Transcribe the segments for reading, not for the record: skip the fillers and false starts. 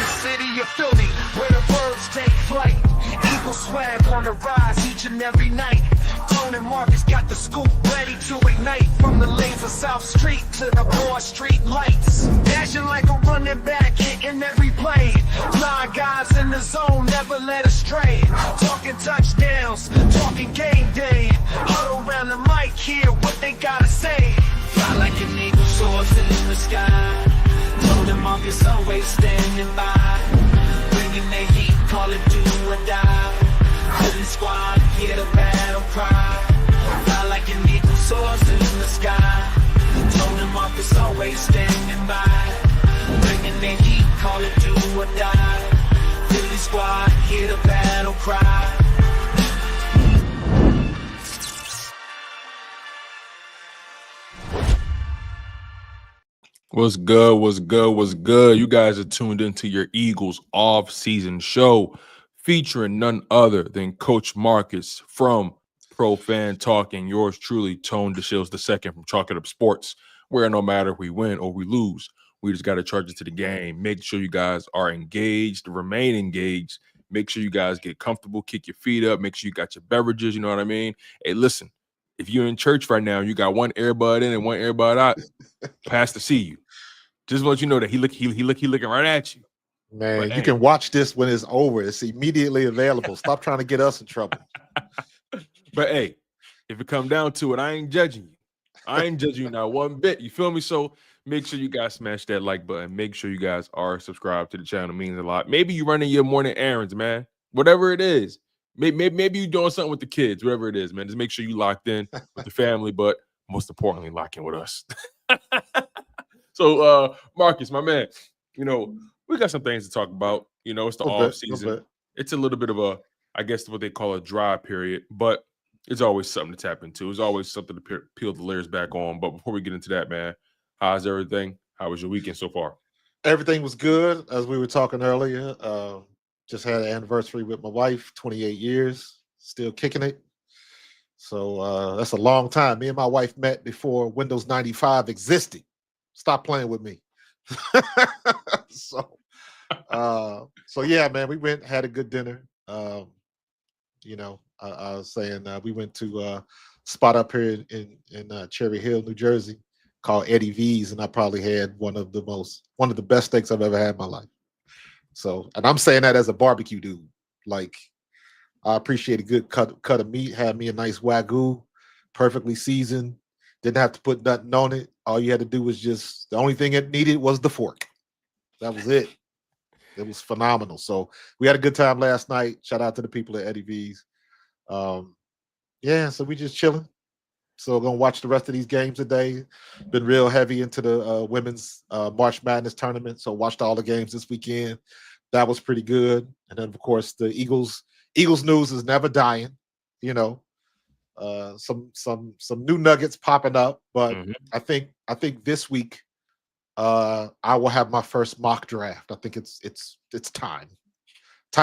the city of Philly, where the birds take flight. Eagle swag on the rise each and every night. Tone and Marcus got the scoop ready to ignite. From the lanes of South Street to the Broad Street lights. Dashing like a running back, hitting every play. 9 guys in the zone, never led astray. Talking touchdowns, talking game day. Huddle around the mic, hear what they gotta say. Fly like an eagle soars in the sky. Tone and Marcus always standing by. Bringing their heat, call it do or die. Philly squad, hear the battle cry. Fly like an eagle soars in the sky. Tone and Marcus always standing by. Bringing their heat, call it do or die. Philly squad, hear the battle cry. What's good? What's good? What's good? You guys are tuned into your Eagles off-season show featuring none other than Coach Marcus from Pro Fan Talking. Yours truly, Tone DeShields II from Chalk It Up Sports, where no matter if we win or we lose, we just got to charge it to the game. Make sure you guys are engaged, remain engaged. Make sure you guys get comfortable, kick your feet up. Make sure you got your beverages, you know what I mean? Hey, listen, if you're in church right now, you got one earbud in and one earbud out, pastor see you. Just want you know that he looking right at you. Man, you can watch this when it's over. It's immediately available. Stop trying to get us in trouble. But hey, if it come down to it, I ain't judging you. I ain't judging you not one bit. You feel me? So make sure you guys smash that like button. Make sure you guys are subscribed to the channel. It means a lot. Maybe you running your morning errands, man. Whatever it is. Maybe you doing something with the kids, whatever it is, man. Just make sure you locked in with the family, but most importantly, lock in with us. So, Marcus, my man, you know, we got some things to talk about. You know, it's the off season. It's a little bit of a, I guess, what they call a dry period, but it's always something to tap into. It's always something to peel the layers back on. But before we get into that, man, how's everything? How was your weekend so far? Everything was good, as we were talking earlier. Just had an anniversary with my wife, 28 years, still kicking it. So that's a long time. Me and my wife met before Windows 95 existed. Stop playing with me. So yeah, man, we had a good dinner. You know, I was saying we went to a spot up here in Cherry Hill, New Jersey, called Eddie V's, and I probably had one of the best steaks I've ever had in my life. So, and I'm saying that as a barbecue dude. Like, I appreciate a good cut of meat. Had me a nice Wagyu, perfectly seasoned. Didn't have to put nothing on it. All you had to do was the only thing it needed was the fork. That was it. It was phenomenal. So we had a good time last night. Shout out to the people at Eddie V's. Yeah, so we just chilling. So gonna watch the rest of these games today. Been real heavy into the women's March Madness tournament. So watched all the games this weekend. That was pretty good. And then of course the Eagles news is never dying. You know. Some new nuggets popping up, but I think this week I will have my first mock draft. I think it's time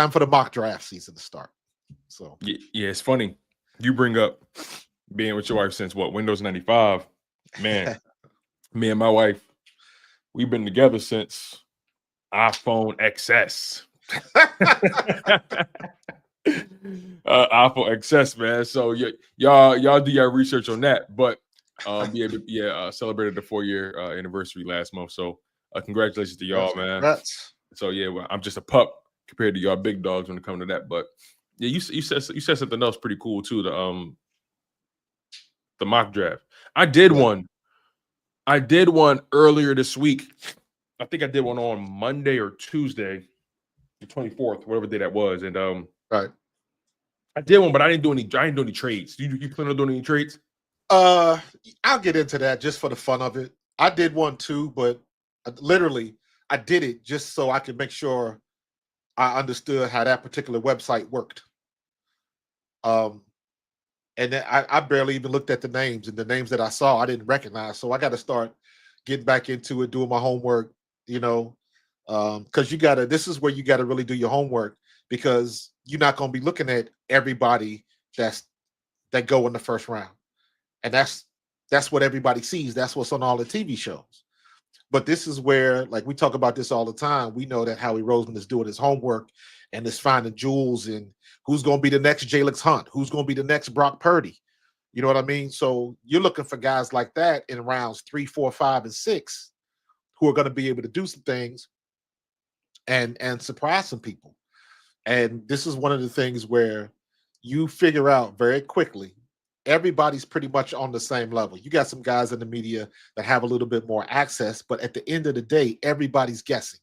for the mock draft season to start. So yeah, it's funny you bring up being with your wife since what, Windows 95. Man, me and my wife, we've been together since iPhone XS. iPhone XS, man. So y'all do your research on that. But celebrated the 4-year anniversary last month. So congratulations to y'all, man. Congrats. So yeah, well, I'm just a pup compared to y'all big dogs when it comes to that. But yeah, you said something else pretty cool too. The mock draft. I did one earlier this week. I think I did one on Monday or Tuesday, the 24th, whatever day that was, and right. I did one, but I didn't do any trades. You plan on doing any trades? I'll get into that just for the fun of it. I did one too, but literally I did it just so I could make sure I understood how that particular website worked. And then I barely even looked at the names, and the names that I saw I didn't recognize. So I got to start getting back into it, doing my homework, you know, because this is where you got to really do your homework, because you're not going to be looking at everybody that go in the first round. And that's what everybody sees. That's what's on all the TV shows. But this is where, like, we talk about this all the time. We know that Howie Roseman is doing his homework and is finding jewels in who's going to be the next Jalen Hunt, who's going to be the next Brock Purdy. You know what I mean? So you're looking for guys like that in rounds 3, 4, 5, and 6 who are going to be able to do some things and surprise some people. And this is one of the things where you figure out very quickly everybody's pretty much on the same level. You got some guys in the media that have a little bit more access, but at the end of the day, everybody's guessing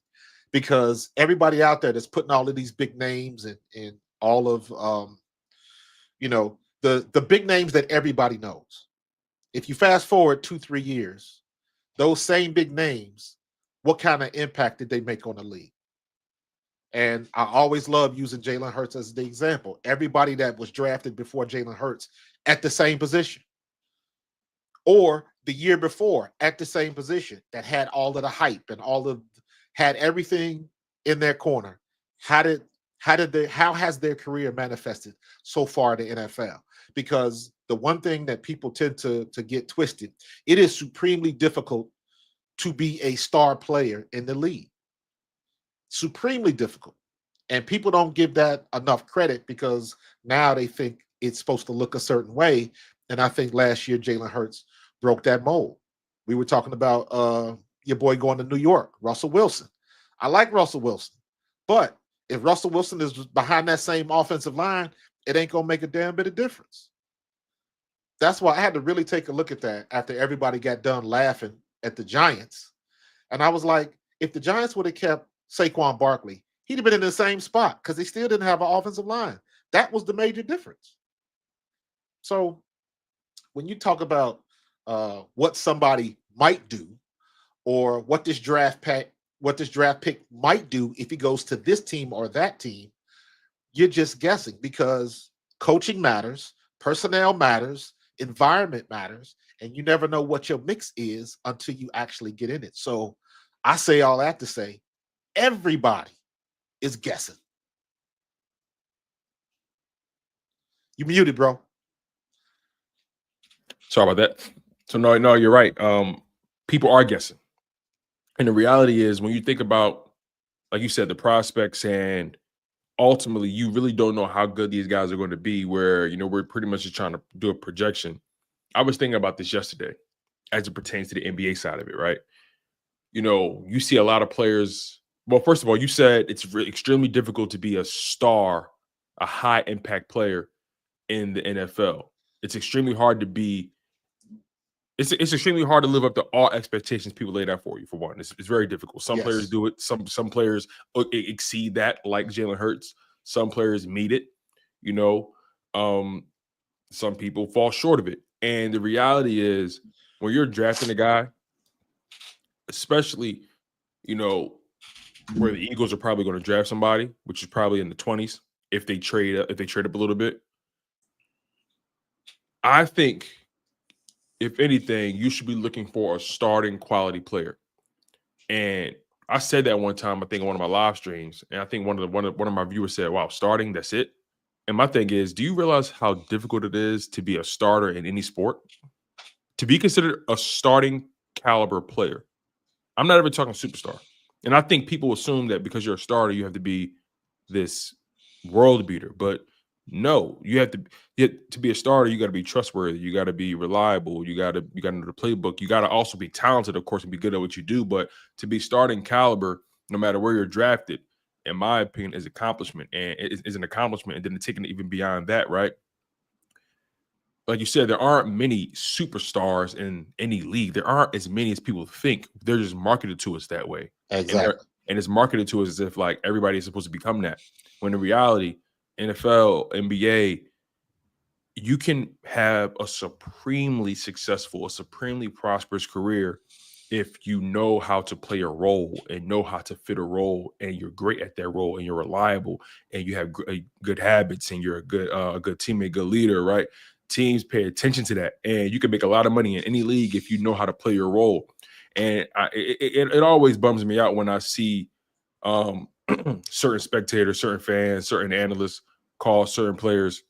because everybody out there that's putting all of these big names and all of the big names that everybody knows. If you fast forward 2-3 years, those same big names, what kind of impact did they make on the league? And I always love using Jalen Hurts as the example. Everybody that was drafted before Jalen Hurts at the same position, or the year before at the same position, that had all of the hype and had everything in their corner. How has their career manifested so far in the NFL? Because the one thing that people tend to get twisted, it is supremely difficult to be a star player in the league. Supremely difficult. And people don't give that enough credit because now they think it's supposed to look a certain way. And I think last year Jalen Hurts broke that mold. We were talking about your boy going to New York, Russell Wilson. I like Russell Wilson, but if Russell Wilson is behind that same offensive line, it ain't gonna make a damn bit of difference. That's why I had to really take a look at that after everybody got done laughing at the Giants. And I was like, if the Giants would have kept Saquon Barkley, he'd have been in the same spot because they still didn't have an offensive line. That was the major difference. So when you talk about what somebody might do or what this draft pick might do if he goes to this team or that team, you're just guessing because coaching matters, personnel matters, environment matters, and you never know what your mix is until you actually get in it. So I say all that to say everybody is guessing. You muted, bro. Sorry about that. So no, you're right. People are guessing. And the reality is when you think about, like you said, the prospects and ultimately you really don't know how good these guys are going to be where, we're pretty much just trying to do a projection. I was thinking about this yesterday as it pertains to the NBA side of it, right? You see a lot of players. Well, first of all, you said it's extremely difficult to be a star, a high impact player in the NFL. It's extremely hard to be. It's extremely hard to live up to all expectations people laid out for you. For one, it's very difficult. Some players do it. Some players exceed that, like Jalen Hurts. Some players meet it. Some people fall short of it. And the reality is, when you're drafting a guy, especially, where the Eagles are probably going to draft somebody, which is probably in the 20s, if they trade up a little bit. I think, if anything, you should be looking for a starting quality player. And I said that one time, I think, on one of my live streams, and I think one of my viewers said, "Wow, starting, that's it." And my thing is, do you realize how difficult it is to be a starter in any sport? To be considered a starting caliber player. I'm not even talking superstar. And I think people assume that because you're a starter, you have to be this world beater. But no, you have to be a starter. You got to be trustworthy. You got to be reliable. You got to know the playbook. You got to also be talented, of course, and be good at what you do. But to be starting caliber, no matter where you're drafted, in my opinion, is accomplishment, and it is an accomplishment. And then taking it even beyond that, right? Like you said, there aren't many superstars in any league. There aren't as many as people think. They're just marketed to us that way. Exactly. And it's marketed to us as if like everybody is supposed to become that. When in reality, NFL, NBA, you can have a supremely successful, a supremely prosperous career if you know how to play a role and know how to fit a role, and you're great at that role, and you're reliable, and you have good habits, and you're a good teammate, good leader, right? Teams pay attention to that, and you can make a lot of money in any league if you know how to play your role. And it always bums me out when I see certain spectators, certain fans, certain analysts call certain players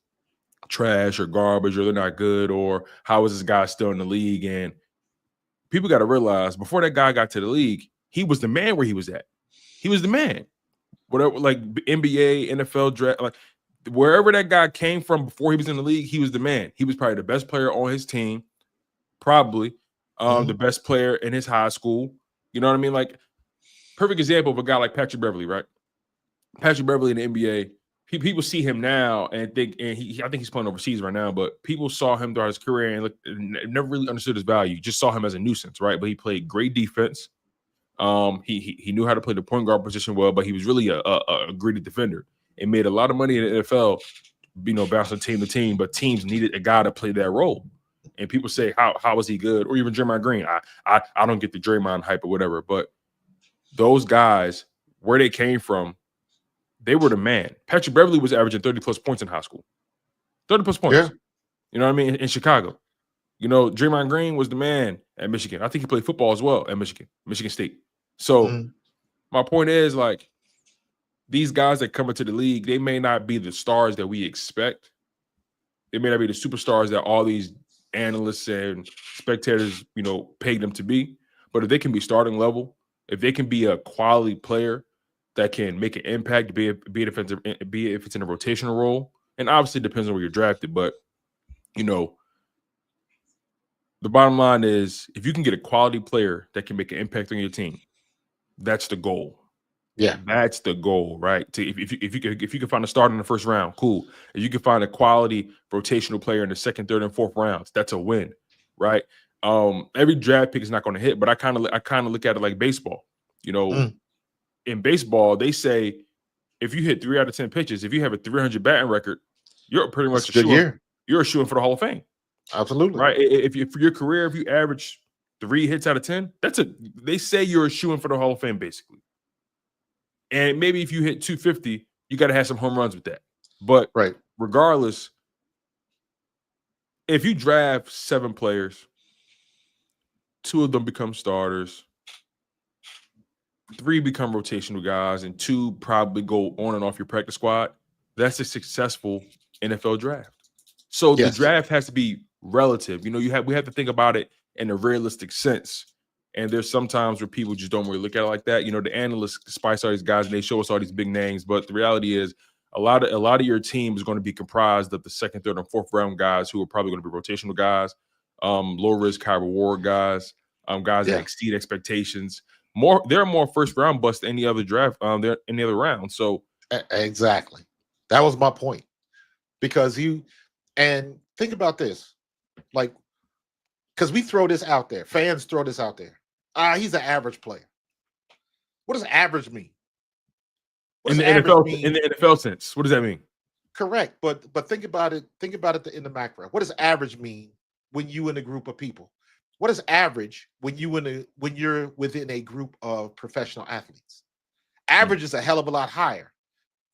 trash or garbage, or they're not good, or how is this guy still in the league? And people got to realize before that guy got to the league, he was the man where he was at. He was the man. Whatever, like NBA, NFL draft, like wherever that guy came from before he was in the league, he was the man. He was probably the best player on his team, probably the best player in his high school. You know what I mean? Like, perfect example of a guy like Patrick Beverley, right? Patrick Beverley in the NBA, people see him now and think, and I think he's playing overseas right now, but people saw him throughout his career and never really understood his value. Just saw him as a nuisance, right? But he played great defense. He knew how to play the point guard position well, but he was really a gritty defender and made a lot of money in the NFL, bouncing team to team, but teams needed a guy to play that role. And people say, how was he good? Or even Draymond Green. I don't get the Draymond hype or whatever, but those guys, where they came from, they were the man. Patrick Beverley was averaging 30 plus points in high school. 30 plus points. Yeah. You know what I mean? In Chicago. Draymond Green was the man at Michigan. I think he played football as well at Michigan State. So my point is, like, these guys that come into the league, they may not be the stars that we expect. They may not be the superstars that all these analysts and spectators, peg them to be. But if they can be starting level, if they can be a quality player that can make an impact, be it defensive, be it if it's in a rotational role, and obviously it depends on where you're drafted, but the bottom line is, if you can get a quality player that can make an impact on your team, that's the goal. Yeah, that's the goal, right? If you can find a starter in the first round, cool. If you can find a quality rotational player in the second, third, and fourth rounds, that's a win, right? Every draft pick is not going to hit, but I kind of look at it like baseball. In baseball, they say if you hit 3 out of 10 pitches, if you have a 300 batting record, you're pretty much you're a shoo-in for the Hall of Fame. Absolutely, right? If for your career, if you average 3 hits out of 10, they say you're a shoo-in for the Hall of Fame, basically. And maybe if you hit 250, you got to have some home runs with that. But regardless, if you draft 7 players, 2 of them become starters, 3 become rotational guys, and 2 probably go on and off your practice squad, that's a successful NFL draft. So the draft has to be relative. We have to think about it in a realistic sense. And there's sometimes where people just don't really look at it like that. The analysts spice all these guys and they show us all these big names, but the reality is a lot of your team is going to be comprised of the second, third, and fourth round guys who are probably going to be rotational guys, low risk, high reward guys, guys that exceed expectations. There are more first round busts than any other draft, any other round. So exactly, that was my point. Because think about this, like, because we throw this out there, fans throw this out there. He's an average player. What does average mean? In the NFL sense, what does that mean? Correct, but think about it. Think about it in the macro. What does average mean when you in a group of people? What is average when you're within a group of professional athletes? Average is a hell of a lot higher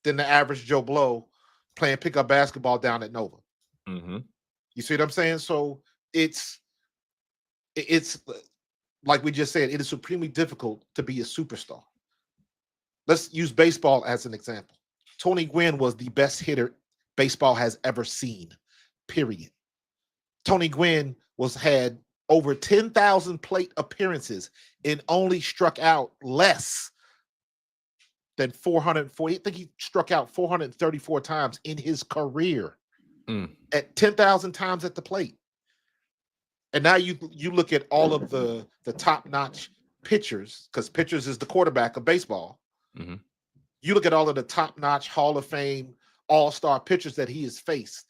than the average Joe Blow playing pickup basketball down at Nova. You see what I'm saying? So it's like we just said, it is supremely difficult to be a superstar. Let's use baseball as an example. Tony Gwynn was the best hitter baseball has ever seen, period. Tony Gwynn had over 10,000 plate appearances and only struck out less than 440. I think he struck out 434 times in his career at 10,000 times at the plate. And now you look at all of the top-notch pitchers, because pitchers is the quarterback of baseball. You look at all of the top-notch Hall of Fame all-star pitchers that he has faced.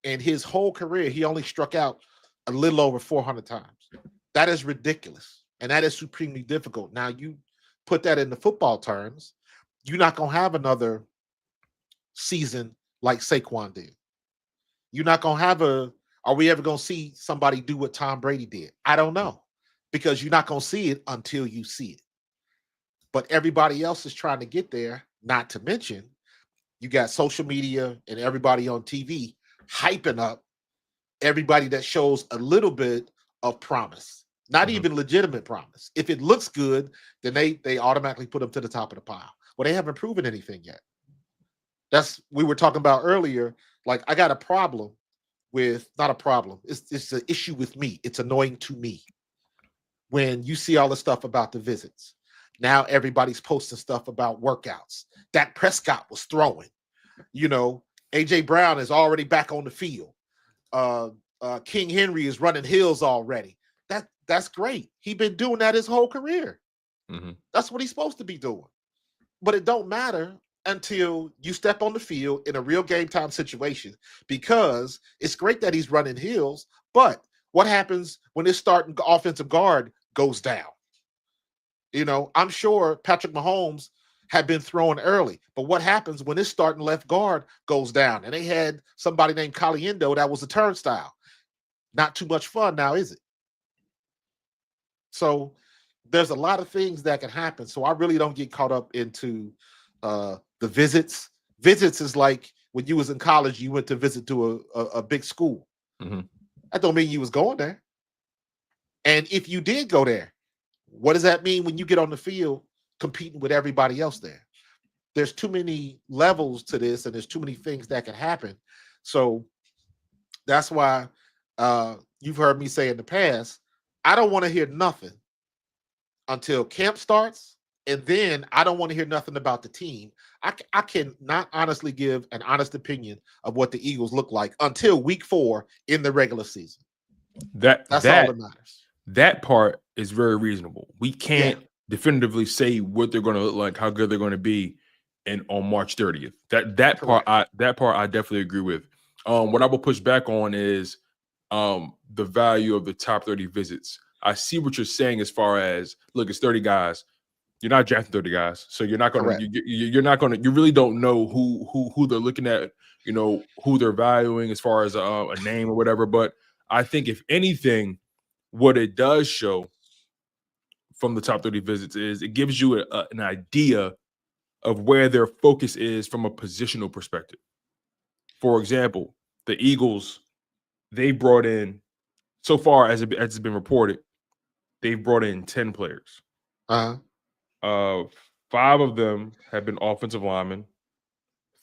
And his whole career, he only struck out a little over 400 times. That is ridiculous. And that is supremely difficult. Now, you put that in the football terms, you're not going to have another season like Saquon did. You're not going to have are we ever going to see somebody do what Tom Brady did? I don't know, because you're not going to see it until you see it. But everybody else is trying to get there, not to mention you got social media and everybody on TV hyping up everybody that shows a little bit of promise, not even legitimate promise. If it looks good, then they automatically put them to the top of the pile. Well, they haven't proven anything yet. We were talking about earlier, like, I got a problem with, not a problem, it's an issue with me. It's annoying to me. when you see all the stuff about the visits. Now everybody's posting stuff about workouts. Dak Prescott was throwing. You know, AJ Brown is already back on the field. King Henry is running hills already. That's great. He's been doing that his whole career. Mm-hmm. That's what he's supposed to be doing. But it don't matter until you step on the field in a real game time situation, because it's great that he's running hills, but what happens when his starting offensive guard goes down? You know, I'm sure Patrick Mahomes had been throwing early, but what happens when his starting left guard goes down? And they had somebody named Caliendo that was a turnstile. Not too much fun now, is it? So there's a lot of things that can happen. So I really don't get caught up into the visits. Visits is like when you was in college, you went to visit to a big school. Mm-hmm. That don't mean you was going there. And if you did go there, what does that mean when you get on the field competing with everybody else there? There's too many levels to this, and there's too many things that can happen. So that's why you've heard me say in the past, I don't want to hear nothing until camp starts, and then I don't want to hear nothing about the team. I can not honestly give an honest opinion of what the Eagles look like until week 4 in the regular season. That's all that matters. That part is very reasonable. We can't definitively say what they're going to look like, how good they're going to be, and on March 30th. That part I definitely agree with. What I will push back on is the value of the top 30 visits. I see what you're saying as far as, look, it's 30 guys. You're not drafting 30 guys, so you're not going to. You're not going to. You really don't know who they're looking at. You know who they're valuing as far as a name or whatever. But I think if anything, what it does show from the top 30 visits is it gives you an idea of where their focus is from a positional perspective. For example, the Eagles, they brought in, so far as it's been reported, they've brought in 10 players. 5 of them have been offensive linemen.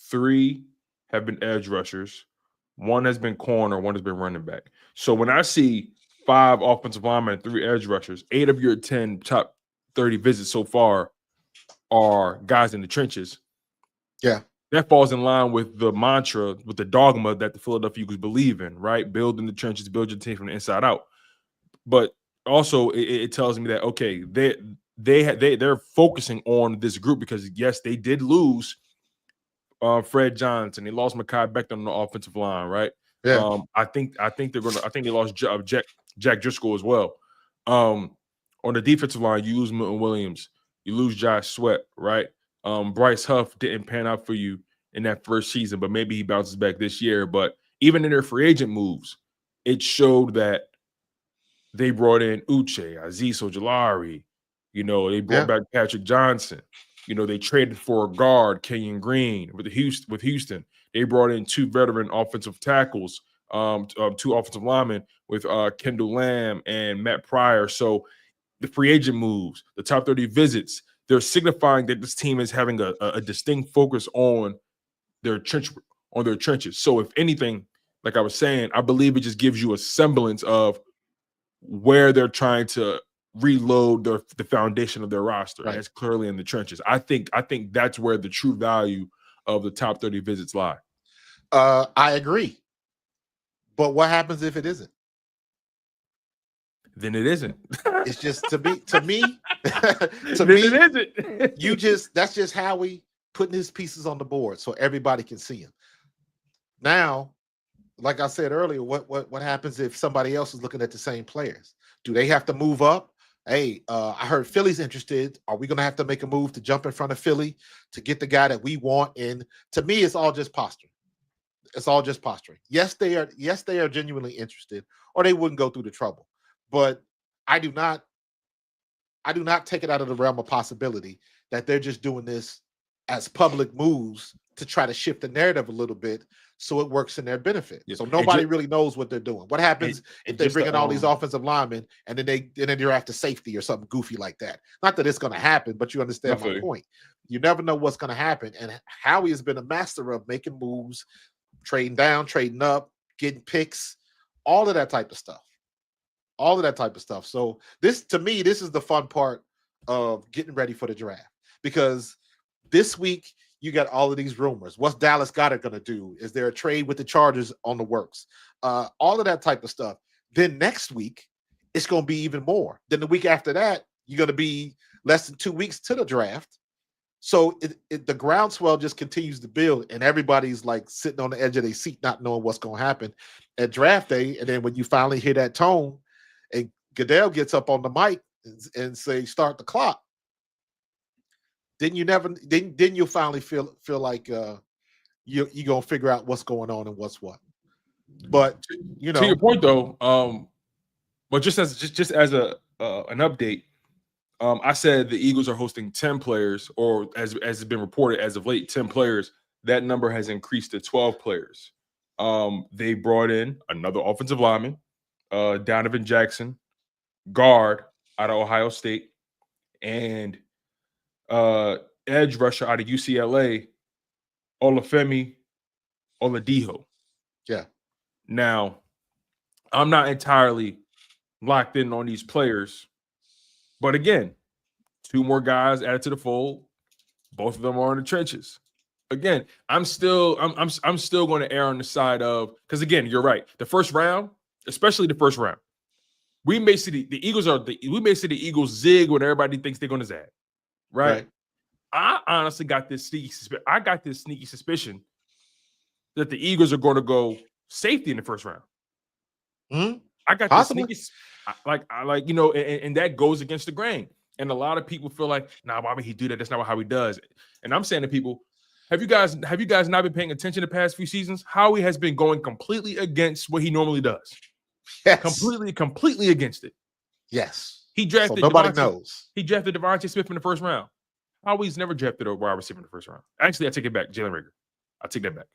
3 have been edge rushers. 1 has been corner. 1 has been running back. So when I see 5 offensive linemen and 3 edge rushers, 8 of your 10 top 30 visits so far are guys in the trenches. Yeah. That falls in line with the mantra, with the dogma that the Philadelphia Eagles believe in, right? Build in the trenches, build your team from the inside out. But also it tells me that, okay, they're focusing on this group because, yes, they did lose Fred Johnson. They lost Mekhi Becton on the offensive line, right? Yeah. I think they lost Jack Driscoll as well. On the defensive line, you lose Milton Williams, you lose Josh Sweat, right? Bryce Huff didn't pan out for you in that first season, but maybe he bounces back this year. But even in their free agent moves, it showed that they brought in Uche, Azeez Ojulari. You know, they brought back Patrick Johnson. You know, they traded for a guard, Kenyon Green, with Houston. They brought in 2 veteran offensive tackles, 2 offensive linemen with Kendall Lamb and Matt Pryor. So the free agent moves, the top 30 visits, they're signifying that this team is having a distinct focus on their trenches. So if anything, like I was saying, I believe it just gives you a semblance of where they're trying to reload the foundation of their roster. Right. That's clearly in the trenches. I think that's where the true value of the top 30 visits lie. I agree. But what happens if it isn't? Then it isn't. It's just to me, it isn't. That's just Howie putting his pieces on the board so everybody can see him. Now, like I said earlier, what happens if somebody else is looking at the same players? Do they have to move up? Hey, I heard Philly's interested. Are we going to have to make a move to jump in front of Philly to get the guy that we want? And to me, it's all just posturing. It's all just posturing. Yes, they are genuinely interested, or they wouldn't go through the trouble. But I do not take it out of the realm of possibility that they're just doing this as public moves to try to shift the narrative a little bit so it works in their benefit. Yeah. So nobody really knows what they're doing. What happens if they bring in all these offensive linemen and then they're after safety or something goofy like that? Not that it's going to happen, but you understand my point. You never know what's going to happen. And Howie has been a master of making moves, trading down, trading up, getting picks, all of that type of stuff. all of that type of stuff. So this, to me, this is the fun part of getting ready for the draft, because this week you got all of these rumors. What's Dallas Goedert going to do? Is there a trade with the Chargers on the works? All of that type of stuff. Then next week, it's going to be even more. Then the week after that, you're going to be less than 2 weeks to the draft. So the groundswell just continues to build, and everybody's like sitting on the edge of their seat, not knowing what's going to happen at draft day. And then when you finally hear that tone, and Goodell gets up on the mic and say, "Start the clock," then you'll finally feel like you're gonna figure out what's going on and what's what. But you know, to your point though, but just as an update. I said the Eagles are hosting 10 players, or as has been reported as of late, 10 players. That number has increased to 12 players. They brought in another offensive lineman, Donovan Jackson, guard out of Ohio State, and edge rusher out of UCLA, Olafemi Oladipo. Yeah. Now, I'm not entirely locked in on these players. But again, 2 more guys added to the fold. Both of them are in the trenches. Again, I'm still going to err on the side of, because again, you're right. The first round, especially the first round, we may see the Eagles zig when everybody thinks they're going to zag. Right? I honestly got this sneaky suspicion that the Eagles are going to go safety in the first round. Mm-hmm. I got this sneaky. And that goes against the grain. And a lot of people feel like, nah, why would he do that? That's not how he does it. And I'm saying to people, have you guys not been paying attention the past few seasons? Howie has been going completely against what he normally does. Yes. Completely against it. Yes. He drafted nobody knows. He drafted Devontae Smith in the first round. Howie's never drafted a wide receiver in the first round. Actually, I take it back. Jalen Rager. I take that back.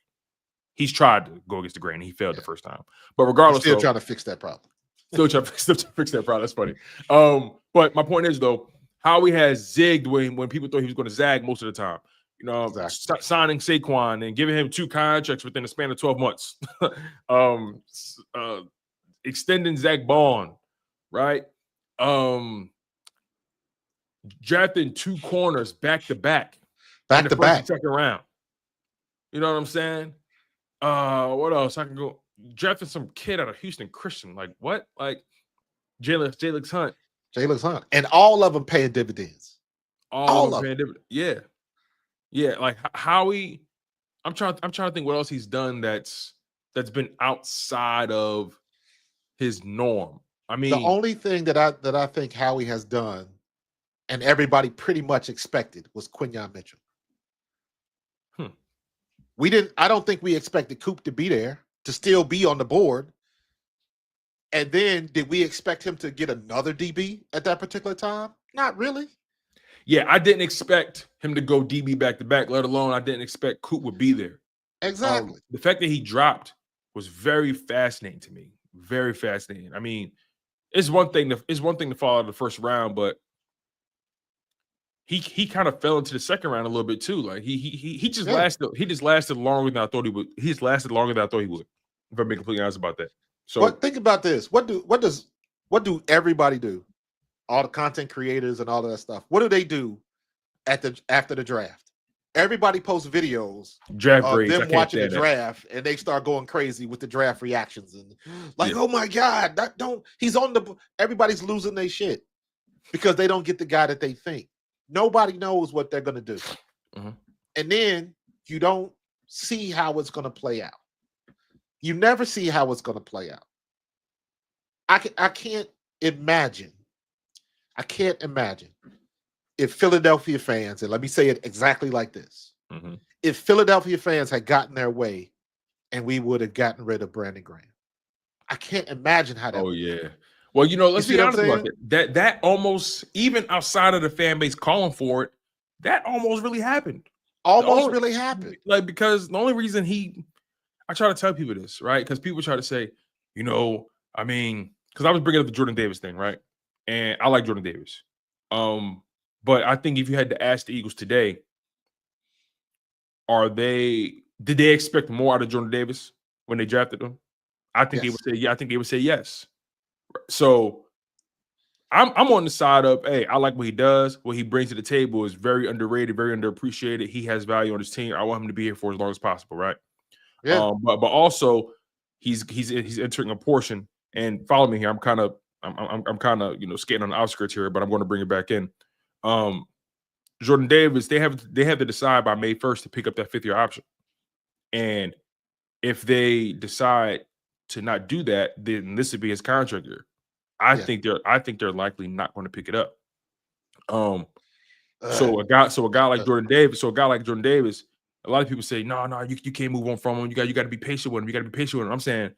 He's tried to go against the grain. And he failed the first time. But regardless, still trying to fix that problem. Still trying to fix that problem. That's funny. But my point is, though, Howie has zigged when people thought he was going to zag most of the time. You know, exactly. Signing Saquon and giving him 2 contracts within a span of 12 months. Extending Zach Bond, right? Drafting 2 corners back to back in the first and second round. You know what I'm saying? What else? I can go drafting some kid out of Houston Christian. Like what? Like Jalen Hunt. And all of them paying dividends. All of them paying dividends. Yeah. Like Howie. I'm trying to think what else he's done that's been outside of his norm. I mean, the only thing that I think Howie has done, and everybody pretty much expected, was Quinyon Mitchell. I don't think we expected Coop to be there, to still be on the board. And then did we expect him to get another DB at that particular time? Not really. Yeah, I didn't expect him to go DB back to back, let alone I didn't expect Coop would be there. Exactly. The fact that he dropped was very fascinating to me. Very fascinating. I mean, it's one thing to fall out of the first round, but he kind of fell into the second round a little bit too. Like he just lasted longer than I thought he would. He's lasted longer than I thought he would. If I'm being completely honest about that. So, but think about this. What do everybody do? All the content creators and all of that stuff. What do they do after the draft? Everybody posts videos draft of grades. them watching the draft, and they start going crazy with the draft reactions and like, oh my God, everybody's losing their shit because they don't get the guy that they think. Nobody knows what they're gonna do. Mm-hmm. And then you don't see how it's gonna play out. You never see how it's gonna play out. I can't imagine if Philadelphia fans, and let me say it exactly like this, if Philadelphia fans had gotten their way and we would have gotten rid of Brandon Graham. I can't imagine how that would yeah. Well, let's be honest about that. That almost, even outside of the fan base calling for it, that almost really happened. Really happened. Like, because the only reason I try to tell people this, right? Because people try to say, I mean, because I was bringing up the Jordan Davis thing, right? And I like Jordan Davis. But I think if you had to ask the Eagles today, did they expect more out of Jordan Davis when they drafted him? I think they would say, yeah. I think they would say yes. So I'm on the side of, hey, I like what he does. What he brings to the table is very underrated, very underappreciated. He has value on his team. I want him to be here for as long as possible, right? Yeah. But also he's entering a portion. And follow me here. I'm kind of skating on the outskirts here, but I'm going to bring it back in. Jordan Davis, they have to decide by May 1st to pick up that 5th-year option. And if they decide to not do that, then this would be his contract year. I think they're likely not going to pick it up. So a guy like Jordan Davis, a lot of people say, no, you can't move on from him. You got to be patient with him. You got to be patient with him. I'm saying,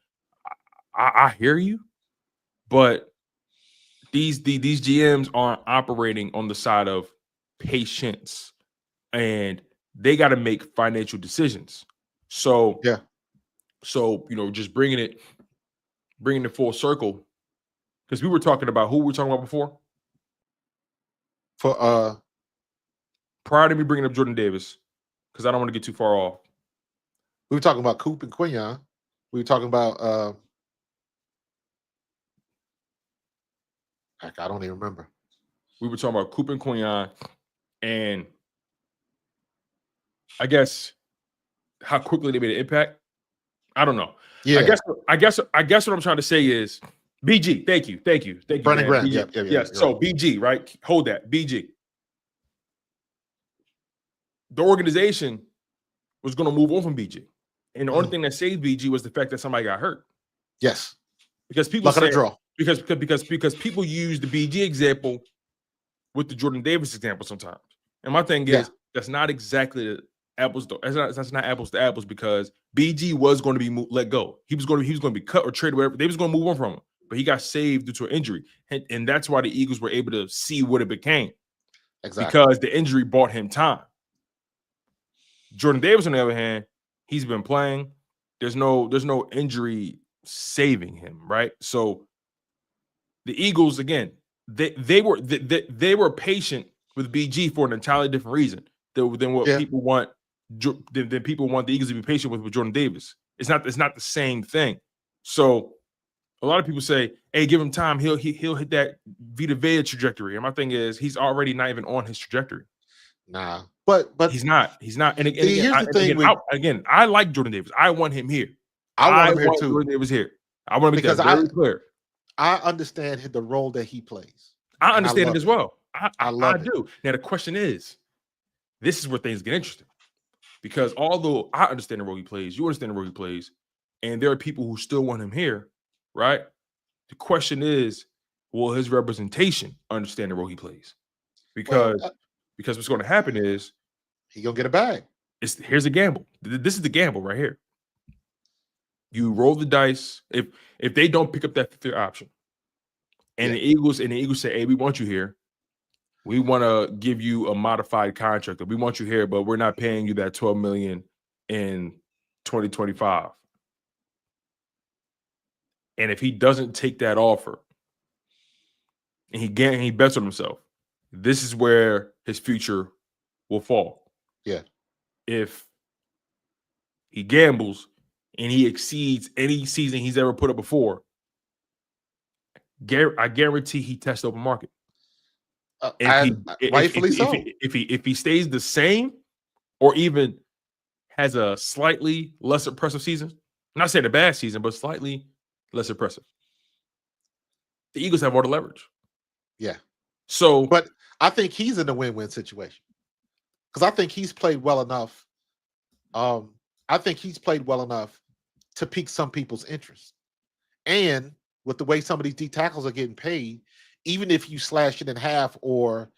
I hear you, but these GMs aren't operating on the side of patience, and they got to make financial decisions. So just bringing it full circle, because we were talking about who we were talking about before. Prior to me bringing up Jordan Davis, because I don't want to get too far off. We were talking about Coop and Quinion. We were talking about I don't even remember. We were talking about Coop and Quinion, and I guess how quickly they made an impact. I don't know. Yeah. I guess what I'm trying to say is BG. Thank you. Brandon Graham. Yes. So right. BG, right? Hold that. BG. The organization was going to move on from BG, and the only thing that saved BG was the fact that somebody got hurt. Yes. Because people say draw. Because people use the BG example with the Jordan Davis example sometimes. And my thing is that's not exactly apples to that's not apples to apples, because BG was going to be let go. He was going to be cut or traded, whatever. They was going to move on from him, but he got saved due to an injury, and that's why the Eagles were able to see what it became. Exactly. Because the injury bought him time. Jordan Davis, on the other hand, he's been playing. There's no injury saving him, right? So the Eagles, again, they were patient with BG for an entirely different reason than what people want. Than people want the Eagles to be patient with Jordan Davis. It's not the same thing. So a lot of people say, "Hey, give him time. He'll hit that Vita Vea trajectory." And my thing is, he's already not even on his trajectory. Nah, but he's not. And here's the thing. I like Jordan Davis. I want him here. I want him here too. Jordan Davis here. I want to make that very clear. I understand the role that he plays. I understand it as well. I do. Now the question is, this is where things get interesting, because although I understand the role he plays, you understand the role he plays, and there are people who still want him here, right? The question is, will his representation understand the role he plays? Because what's going to happen is he's going to get a bag. Here's a gamble. This is the gamble right here. You roll the dice. If they don't pick up that 5th option, and the Eagles say, "Hey, we want you here. We want to give you a modified contract. We want you here, but we're not paying you that $12 million in 2025." And if he doesn't take that offer, and he bets on himself, this is where his future will fall. Yeah. If he gambles and he exceeds any season he's ever put up before, I guarantee he tests open market. Rightfully so. If he stays the same, or even has a slightly less impressive season, I'm not saying a bad season, but slightly less impressive, the Eagles have all the leverage. Yeah. So, but I think he's in a win-win situation, because I think he's played well enough. I think he's played well enough to pique some people's interest, and with the way some of these D tackles are getting paid, even if you slash it in half or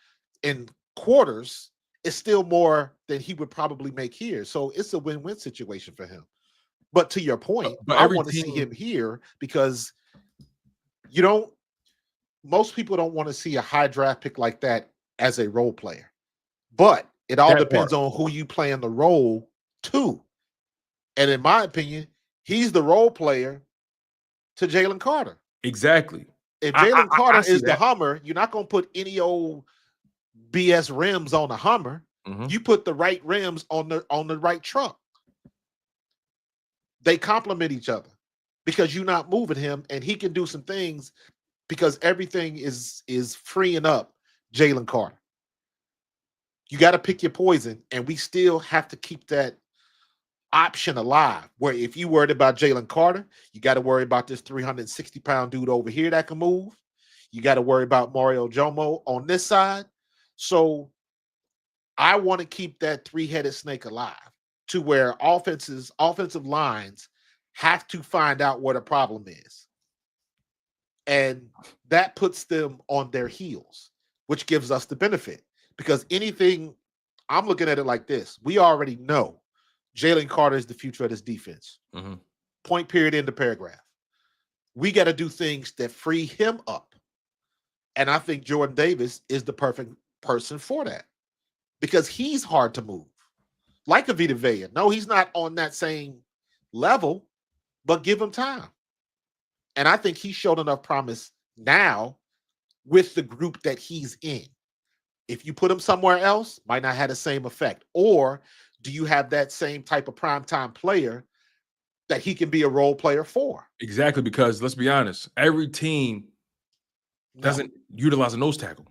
in quarters, it's still more than he would probably make here. So it's a win-win situation for him. But to your point, I want to see him here, because most people don't want to see a high draft pick like that as a role player. But it all depends on who you play in the role to. And in my opinion, he's the role player to Jalen Carter. Exactly. If Jalen Carter is the Hummer, you're not going to put any old BS rims on the Hummer. Mm-hmm. You put the right rims on the right truck. They complement each other, because you're not moving him, and he can do some things because everything is freeing up Jalen Carter. You got to pick your poison, and we still have to keep that option alive. Where if you worried about Jalen Carter, you got to worry about this 360-pound dude over here that can move. You got to worry about Mario Jomo on this side. So I want to keep that three-headed snake alive to where offensive lines have to find out what a problem is. And that puts them on their heels, which gives us the benefit. Because anything, I'm looking at it like this. We already know Jalen Carter is the future of this defense. Mm-hmm. Point, period, end of paragraph. We got to do things that free him up. And I think Jordan Davis is the perfect person for that. Because he's hard to move. Like a Vita Vea. No, he's not on that same level, but give him time. And I think he showed enough promise now with the group that he's in. If you put him somewhere else, might not have the same effect. Or do you have that same type of primetime player that he can be a role player for? Exactly, because let's be honest, every team doesn't utilize a nose tackle.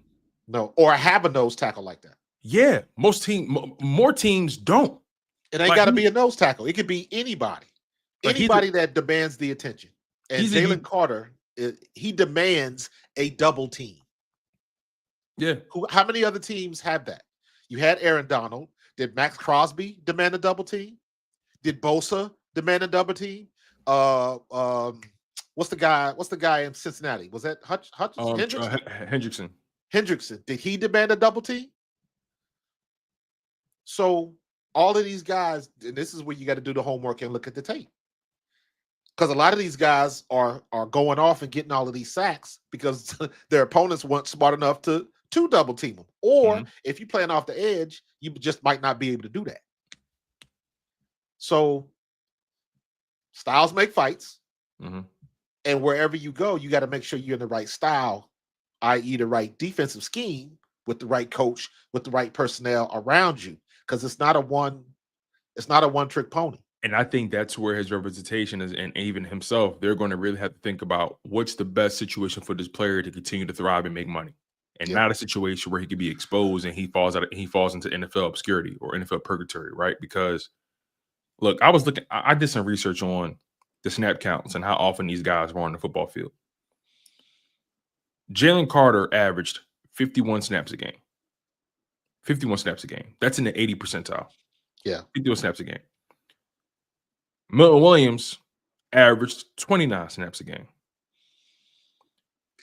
No, or have a nose tackle like that. Yeah, more teams don't. It ain't got to be a nose tackle. It could be anybody. Anybody that demands the attention. And Jalen Carter, he demands a double team. Yeah. How many other teams have that? You had Aaron Donald. Did Max Crosby demand a double team? Did Bosa demand a double team? What's the guy in Cincinnati? Was that Hendrickson? Hendrickson. Did he demand a double team? So all of these guys, and this is where you got to do the homework and look at the tape. Because a lot of these guys are going off and getting all of these sacks because their opponents weren't smart enough to double team them. Or if you're playing off the edge, you just might not be able to do that. So styles make fights. Mm-hmm. And wherever you go, you got to make sure you're in the right style, i.e. the right defensive scheme with the right coach, with the right personnel around you. Because it's not a one-trick pony. And I think that's where his representation is, and even himself, they're going to really have to think about what's the best situation for this player to continue to thrive and make money. And not a situation where he could be exposed and he falls into NFL obscurity or NFL purgatory, right? Because look, I did some research on the snap counts and how often these guys were on the football field. Jalen Carter averaged 51 snaps a game. 51 snaps a game. That's in the 80 percentile. Yeah. 51 snaps a game. Milton Williams averaged 29 snaps a game.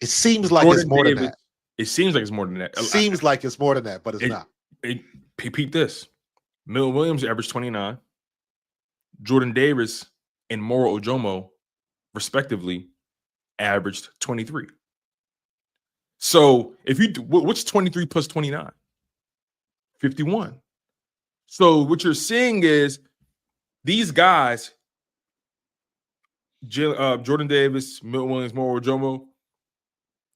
It seems like it's more than that. It seems like it's more than that. It seems like it's more than that, but it's not. Peep this. Milton Williams averaged 29. Jordan Davis and Moro Ojomo, respectively, averaged 23. So if you do, what's 23 plus 29? 51. So what you're seeing is these guys, Jordan Davis, Milton Williams, Moro Ojomo,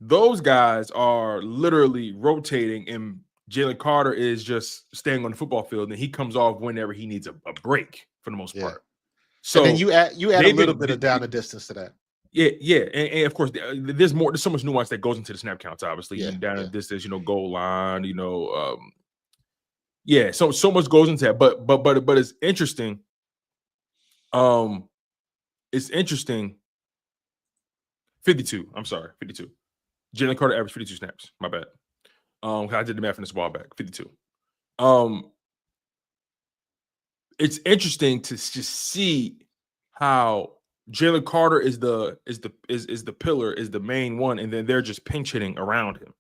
those guys are literally rotating, and Jalen Carter is just staying on the football field, and he comes off whenever he needs a break for the most part. So and then you add a little bit of down the distance to that. Yeah, and of course, there's so much nuance that goes into the snap counts. Obviously, down the distance, goal line, so much goes into that. But it's interesting. It's interesting. 52. I'm sorry, 52. Jalen Carter averaged 52 snaps. My bad. I did the math in this a while back. 52. It's interesting to just see how Jalen Carter is the pillar, is the main one, and then they're just pinch hitting around him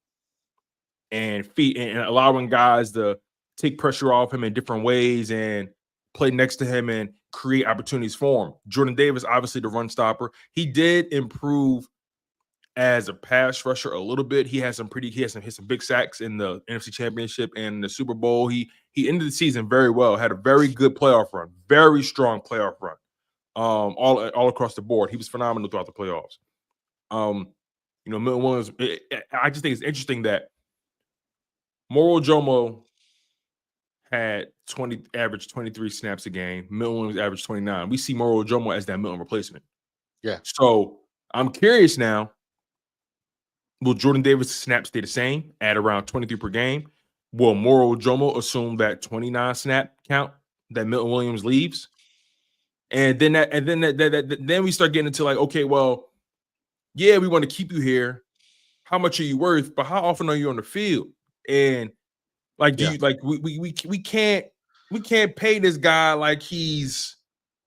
and allowing guys to take pressure off him in different ways and play next to him and create opportunities for him. Jordan Davis, obviously the run stopper. He did improve as a pass rusher a little bit. He had some big sacks in the NFC Championship and the Super Bowl. He ended the season very well, had a very good playoff run, very strong playoff run. All across the board. He was phenomenal throughout the playoffs. Milton Williams, I just think it's interesting that Moro Jomo had averaged 23 snaps a game. Milton Williams averaged 29. We see Moro Jomo as that Milton replacement. Yeah. So I'm curious now, Will Jordan Davis' snaps stay the same at around 23 per game? Will Moro Jomo assume that 29 snap count that Milton Williams leaves? And then we start getting into like, okay, well, yeah, we want to keep you here. How much are you worth? But how often are you on the field? And like, do you like we can't pay this guy like he's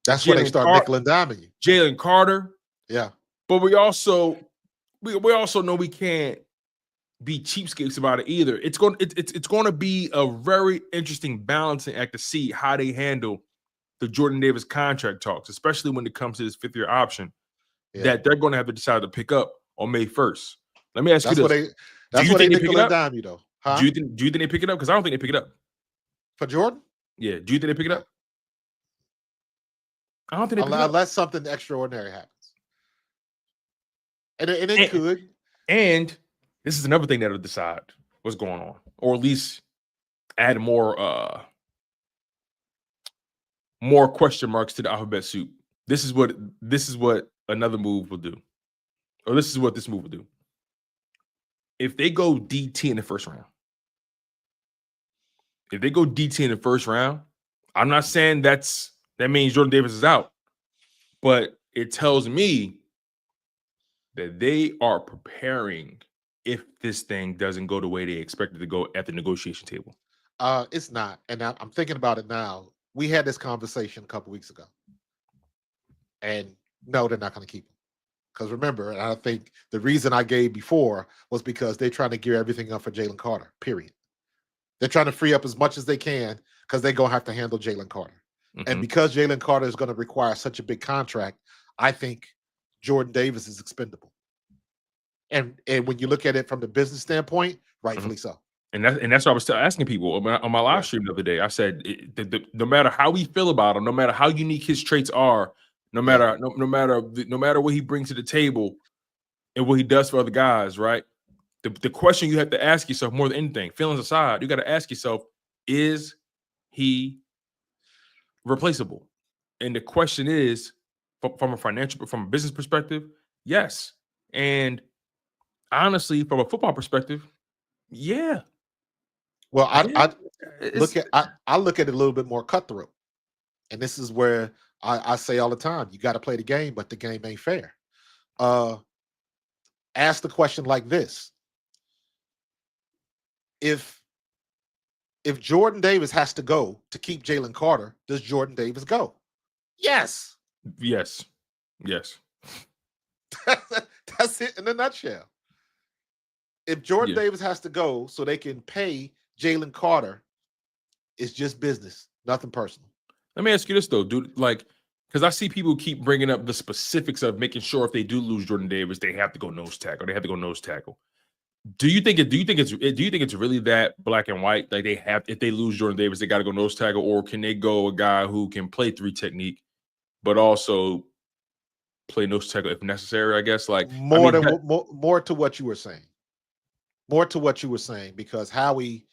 That's when they start nickel and diming you. Jalen Carter. Yeah. But we also know we can't be cheapskates about it either. It's going to be a very interesting balancing act to see how they handle the Jordan Davis contract talks, especially when it comes to this 5th-year option that they're going to have to decide to pick up on May 1st. Let me ask you this. That's what they nickel and dime you, though. Huh? Do you think they pick it up? Because I don't think they pick it up. For Jordan? Yeah. Do you think they pick it up? I don't think they pick it up. Unless something extraordinary happens. And it could. And this is another thing that'll decide what's going on, or at least add more question marks to the alphabet soup. This is what another move will do, or this is what this move will do. If they go DT in the first round, I'm not saying that means Jordan Davis is out, but it tells me that they are preparing if this thing doesn't go the way they expected to go at the negotiation table. It's not. And I'm thinking about it now. We had this conversation a couple weeks ago. And no, they're not going to keep him. Because remember, and I think the reason I gave before was because they're trying to gear everything up for Jalen Carter, period. They're trying to free up as much as they can because they're going to have to handle Jalen Carter. Mm-hmm. And because Jalen Carter is going to require such a big contract, I think Jordan Davis is expendable. And when you look at it from the business standpoint, rightfully so. And that's what I was asking people on my live stream the other day. I said, no matter how we feel about him, no matter how unique his traits are, no matter what he brings to the table and what he does for other guys, right? The question you have to ask yourself more than anything, feelings aside, you got to ask yourself, is he replaceable? And the question is, from a business perspective, yes. And honestly, from a football perspective, yeah. Well, I look at it a little bit more cutthroat, and this is where I say all the time: you got to play the game, but the game ain't fair. Ask the question like this: If Jordan Davis has to go to keep Jalen Carter, does Jordan Davis go? Yes. Yes. That's it in a nutshell. If Jordan Davis has to go so they can pay Jalen Carter, it's just business, nothing personal. Let me ask you this though, dude. Like, because I see people keep bringing up the specifics of making sure if they do lose Jordan Davis, they have to go nose tackle. Do you think it's really that black and white? Like if they lose Jordan Davis, they got to go nose tackle, or can they go a guy who can play 3 technique, but also play nose tackle if necessary? I guess more to what you were saying. More to what you were saying, because Howie,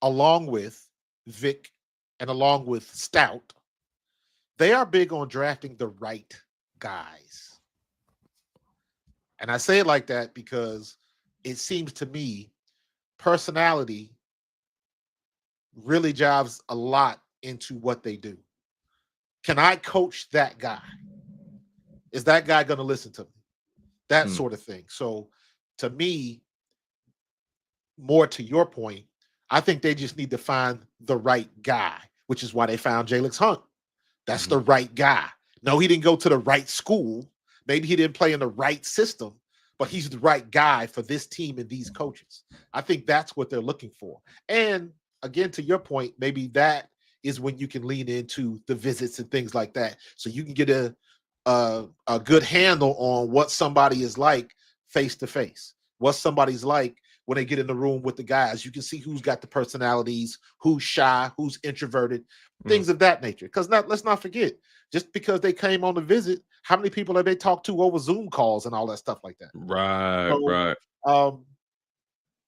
along with Vic and along with Stout, they are big on drafting the right guys. And I say it like that because it seems to me personality really jives a lot into what they do. Can I coach that guy? Is that guy going to listen to me? That sort of thing. So to me, more to your point, I think they just need to find the right guy, which is why they found Jalen Hunt. That's the right guy. No, he didn't go to the right school. Maybe he didn't play in the right system, but he's the right guy for this team and these coaches. I think that's what they're looking for. And again, to your point, maybe that is when you can lean into the visits and things like that. So you can get a good handle on what somebody is like face to face, what somebody's like when they get in the room with the guys. You can see who's got the personalities, who's shy, who's introverted, things of that nature. Because let's not forget, just because they came on the visit, how many people have they talked to over Zoom calls and all that stuff like that? Right.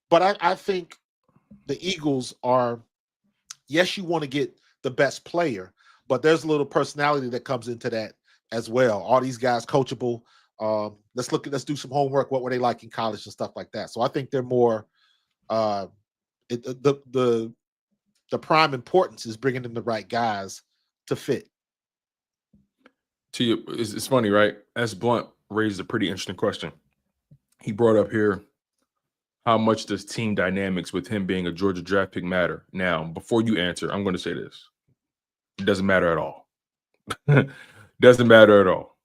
But I think the Eagles are, yes, you want to get the best player, but there's a little personality that comes into that as well. All these guys coachable. Let's do some homework. What were they like in college and stuff like that? So I think they're more the prime importance is bringing in the right guys to fit. To you, it's funny, right? S. Blunt raised a pretty interesting question. He brought up here, how much does team dynamics with him being a Georgia draft pick matter? Now, before you answer, I'm going to say this. It doesn't matter at all. Doesn't matter at all,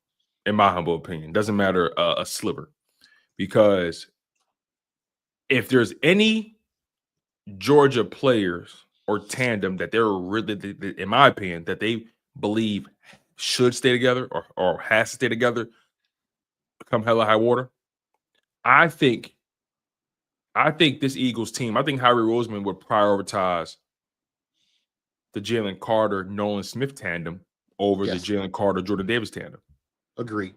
in my humble opinion. Doesn't matter a sliver. Because if there's any Georgia players or tandem that they're really, in my opinion, that they believe should stay together or has to stay together, come hella high water, I think this Eagles team, I think Howie Roseman would prioritize the Jalen Carter, Nolan Smith tandem over the Jalen Carter, Jordan Davis tandem. Agree.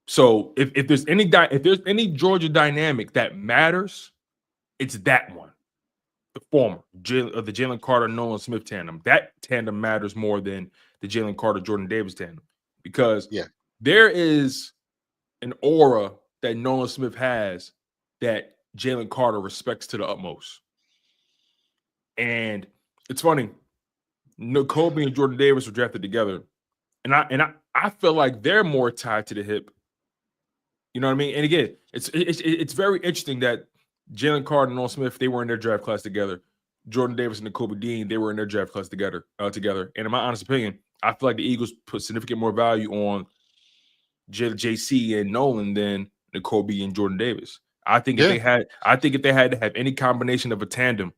So if there's any Georgia dynamic that matters, it's that one. The former, the Jalen Carter, Nolan Smith tandem. That tandem matters more than the Jalen Carter, Jordan Davis tandem. Because there is an aura that Nolan Smith has that Jalen Carter respects to the utmost. And it's funny, Kobe and Jordan Davis were drafted together. And I feel like they're more tied to the hip. You know what I mean? And again, it's very interesting that Jalen Carter and Nolan Smith, they were in their draft class together. Jordan Davis and Kobe Dean, they were in their draft class together. And in my honest opinion, I feel like the Eagles put significant more value on JC and Nolan than Kobe and Jordan Davis. I think if they had to have any combination of a tandem,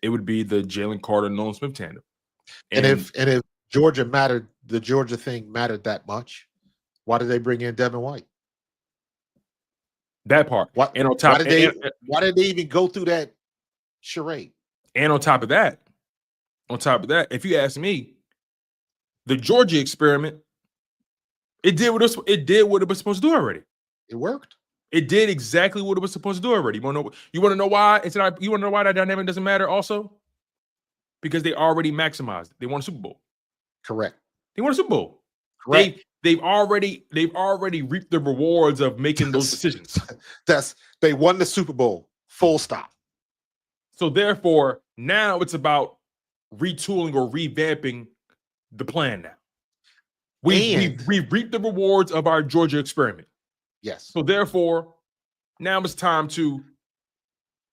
it would be the Jalen Carter Nolan Smith tandem. And if Georgia mattered, the Georgia thing mattered that much, why did they bring in Devin White? That part. And on top, why did they even go through that charade? And on top of that, if you ask me, the Georgia experiment, it did what it was supposed to do already. It worked. It did exactly what it was supposed to do already. You want to know why? You want to know why that dynamic doesn't matter also? Because they already maximized it. They won a Super Bowl. Correct. They won a Super Bowl. Correct. They've already reaped the rewards of making those decisions. They won the Super Bowl. Full stop. So therefore, now it's about retooling or revamping the plan now. We reaped the rewards of our Georgia experiment. Yes. So therefore, now it's time to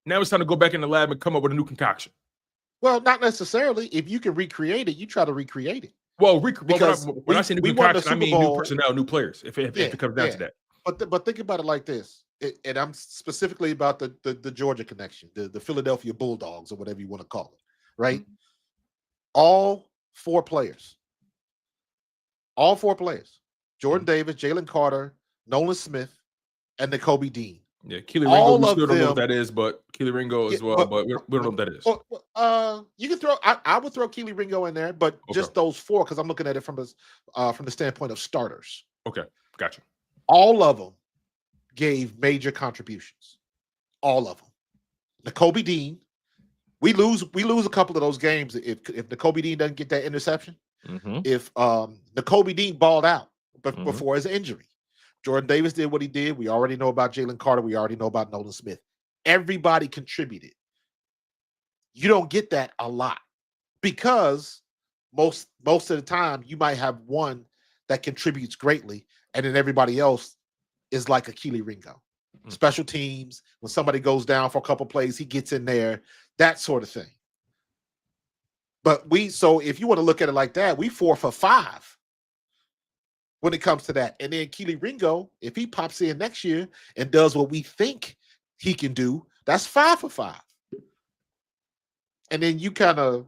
go back in the lab and come up with a new concoction. Well, not necessarily. If you can recreate it, you try to recreate it. Well, because when I say new concoction, I mean new personnel, new players. If it comes down to that. But think about it like this, and I'm specifically about the Georgia connection, the Philadelphia Bulldogs or whatever you want to call it, right? Mm-hmm. All four players, Jordan Davis, Jalen Carter, Nolan Smith, and Kobe Dean. Yeah, Keely Ringo, we still don't know what that is, but Keely Ringo as well, but we don't know what that is. You can throw, I would throw Keely Ringo in there, but just those four, because I'm looking at it from the standpoint of starters. Okay, gotcha. All of them gave major contributions. All of them. Kobe Dean, we lose a couple of those games if Kobe Dean doesn't get that interception. Mm-hmm. If Kobe Dean balled out before his injury. Jordan Davis did what he did. We already know about Jalen Carter. We already know about Nolan Smith. Everybody contributed. You don't get that a lot because most of the time you might have one that contributes greatly, and then everybody else is like a Keely Ringo. Mm-hmm. Special teams, when somebody goes down for a couple plays, he gets in there, that sort of thing. But so if you want to look at it like that, we 4 for 5. When it comes to that. And then Keely Ringo, if he pops in next year and does what we think he can do, that's 5 for 5. And then you kind of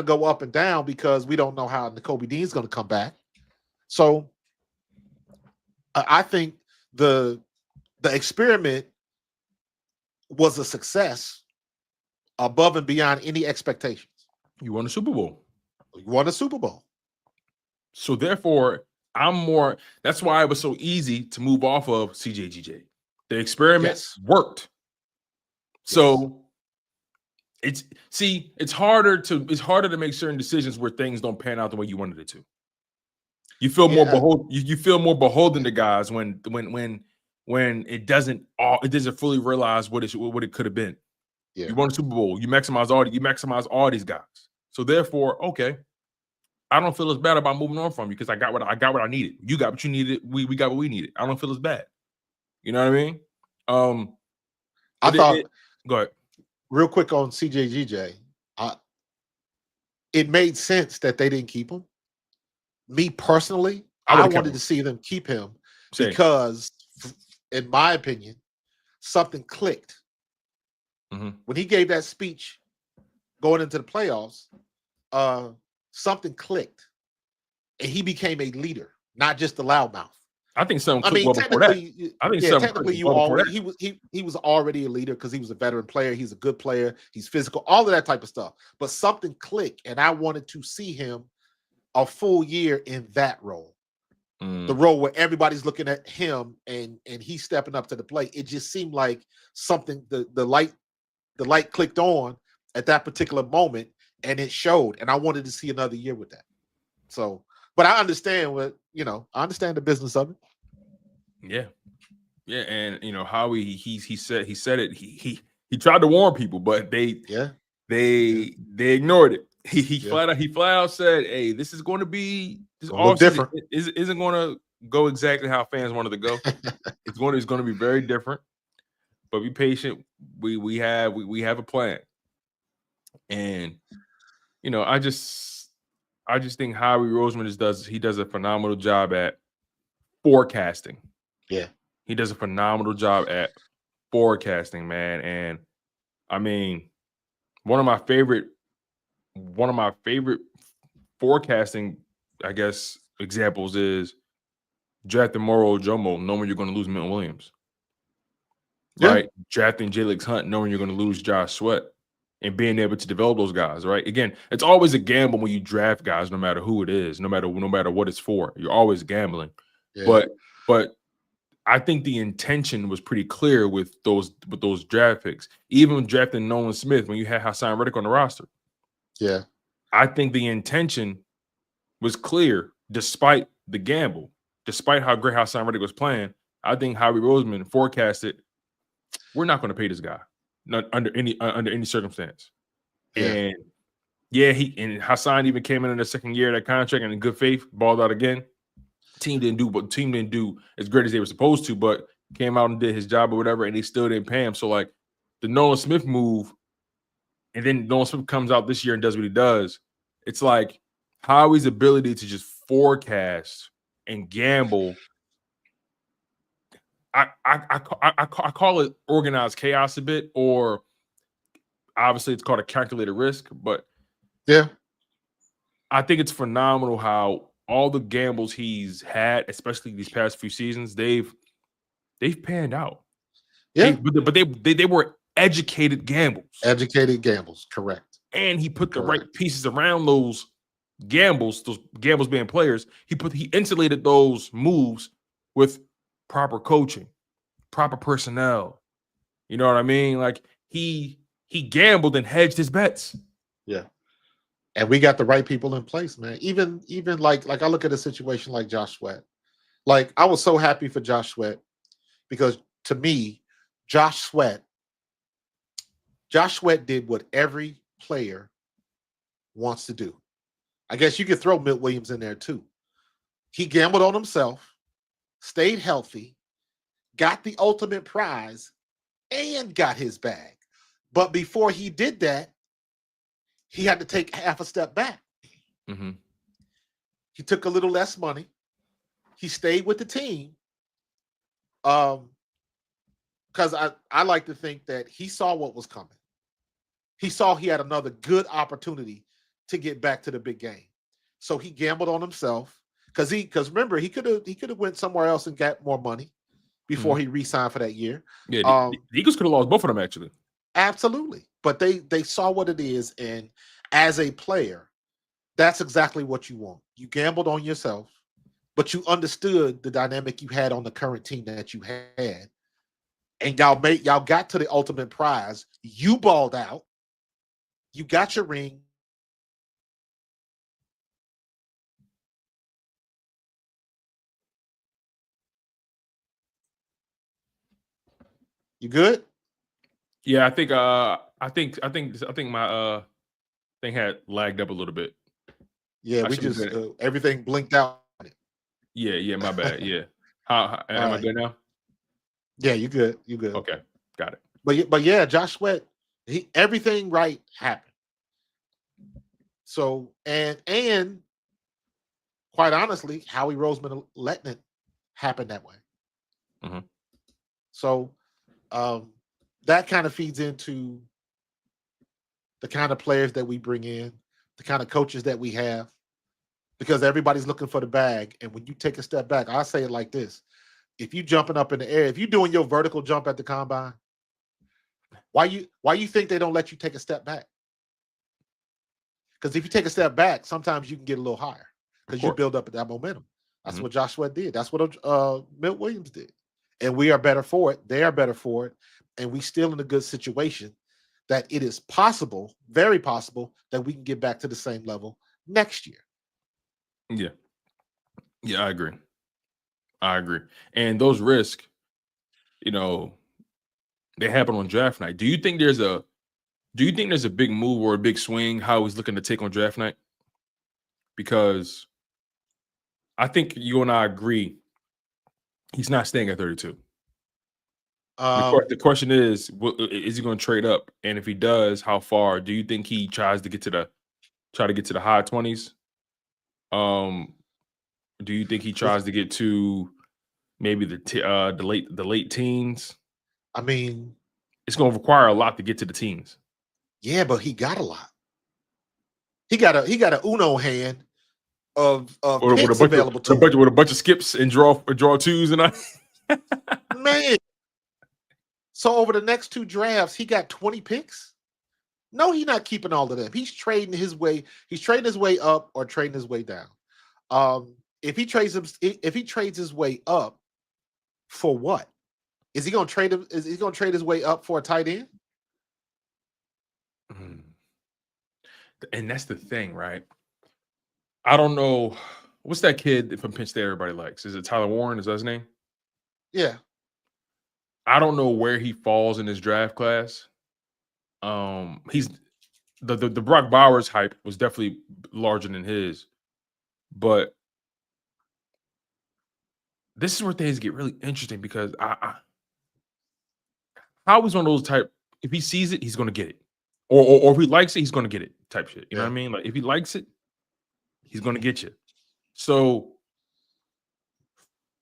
go up and down because we don't know how Kobe Dean's going to come back. So I think the experiment was a success above and beyond any expectations. You won a Super Bowl. You won a Super Bowl. So therefore, that's why it was so easy to move off of CJGJ. The experiment worked. So it's harder to make certain decisions where things don't pan out the way you wanted it to. You feel more Yeah. beholden. You feel more beholden to guys when it doesn't fully realize what it could have been. Yeah. You won a Super Bowl. You maximize all these guys. So therefore, okay, I don't feel as bad about moving on from you because I got what I needed. You got what you needed. We got what we needed. I don't feel as bad. You know what I mean? I thought go ahead. real quick on CJGJ. It made sense that they didn't keep him. Me personally, I wanted to see them keep him because, in my opinion, something clicked. When he gave that speech going into the playoffs, something clicked, and he became a leader, not just a loudmouth. I think something clicked well before that. I think technically he was already a leader because he was a veteran player. He's a good player. He's physical, all of that type of stuff. But something clicked, and I wanted to see him a full year in that role. The role where everybody's looking at him and he's stepping up to the plate. It just seemed like something the light clicked on at that particular moment, and it showed. And I wanted to see another year with that. So, but I understand I understand the business of it. Yeah, and Howie he said it. He tried to warn people, but they ignored it. He flat out said, "Hey, this is going to be different. Isn't going to go exactly how fans wanted to go. It's going to be very different. But be patient. We have a plan." And I just think Howie Roseman does a phenomenal job at forecasting. Yeah, he does a phenomenal job at forecasting, man. And I mean, one of my favorite forecasting, I guess, examples is drafting Moro Ojomo, knowing you're going to lose Milton Williams. Right? Drafting Jalix Hunt, knowing you're going to lose Josh Sweat, and being able to develop those guys, right? Again, it's always a gamble when you draft guys, no matter who it is, no matter what it's for. You're always gambling. Yeah. But I think the intention was pretty clear with those draft picks. Even drafting Nolan Smith when you had Hassan Reddick on the roster. Yeah. I think the intention was clear despite the gamble, despite how great Hassan Reddick was playing. I think Howie Roseman forecasted, we're not going to pay this guy under any circumstance. Yeah. And Hassan even came in the second year of that contract and in good faith balled out again. Team didn't do as great as they were supposed to, but came out and did his job or whatever, and they still didn't pay him. So like the Nolan Smith move, and then Nolan Smith comes out this year and does what he does. It's like Howie's ability to just forecast and gamble. I call it organized chaos a bit, or obviously it's called a calculated risk, but yeah, I think it's phenomenal how all the gambles he's had, especially these past few seasons, they've panned out. Yeah, but they were educated gambles. Educated gambles, correct. And he put the right pieces around those gambles being players. He insulated those moves with proper coaching, proper personnel. You know what I mean? Like he gambled and hedged his bets. Yeah. And we got the right people in place, man. Even like I look at a situation like Josh Sweat. Like I was so happy for Josh Sweat because to me, Josh Sweat did what every player wants to do. I guess you could throw Milt Williams in there too. He gambled on himself, stayed healthy, got the ultimate prize, and got his bag. But before he did that, he had to take half a step back. Mm-hmm. He took a little less money. He stayed with the team. Because I like to think that he saw what was coming. He saw he had another good opportunity to get back to the big game. So he gambled on himself. Because remember, he could have went somewhere else and got more money before he re-signed for that year. Yeah, the Eagles could have lost both of them actually. Absolutely. But they saw what it is, and as a player, that's exactly what you want. You gambled on yourself, but you understood the dynamic you had on the current team that you had. And y'all got to the ultimate prize. You balled out. You got your ring. You good? Yeah, I think my thing had lagged up a little bit. Yeah, I we should be just good. everything blinked out. Yeah, my bad. Yeah. How All am I right. good now? Yeah, you good. You good. Okay, got it. But yeah, Josh Sweat, everything right happened. So and quite honestly, Howie Roseman letting it happen that way. Mhm. So that kind of feeds into the kind of players that we bring in, the kind of coaches that we have, because everybody's looking for the bag. And when you take a step back, I say it like this: if you jumping up in the air, if you're doing your vertical jump at the combine, why you think they don't let you take a step back? Because if you take a step back, sometimes you can get a little higher Of because you course. build up that momentum. That's Mhm. what Josh Sweat did. That's what Milt Williams did. And we are better for it. They are better for it. And we still in a good situation that it is possible, very possible, that we can get back to the same level next year. Yeah. Yeah, I agree. And those risks, you know, they happen on draft night. Do you think there's a big move or a big swing how he's looking to take on draft night? Because I think you and I agree he's not staying at 32. The Um, question is he going to trade up? And if he does, how far? Do you think he tries to get to the high 20s? Do you think he tries to get to maybe the late teens? I mean, It's going to require a lot to get to the teens. yeah, but he got a lot. He got a Uno hand of Or picks available to him. with a bunch of skips and draw twos and I. Man. So over the next 2 drafts, he got 20 picks. No, he's not keeping all of them. He's trading his way. He's trading his way up or trading his way down. If he trades his way up, for what? Is he going to trade him? Is he going to trade his way up for a tight end? And that's the thing, right? I don't know. What's that kid from Penn State everybody likes? Is it Tyler Warren? Is that his name? Yeah. I don't know where he falls in his draft class. He's the Brock Bowers hype was definitely larger than his, but this is where things get really interesting because Howie's one of those type. If he sees it, he's going to get it, or if he likes it, he's going to get it. Type shit. You know what I mean? Like if he likes it, he's going to get you. So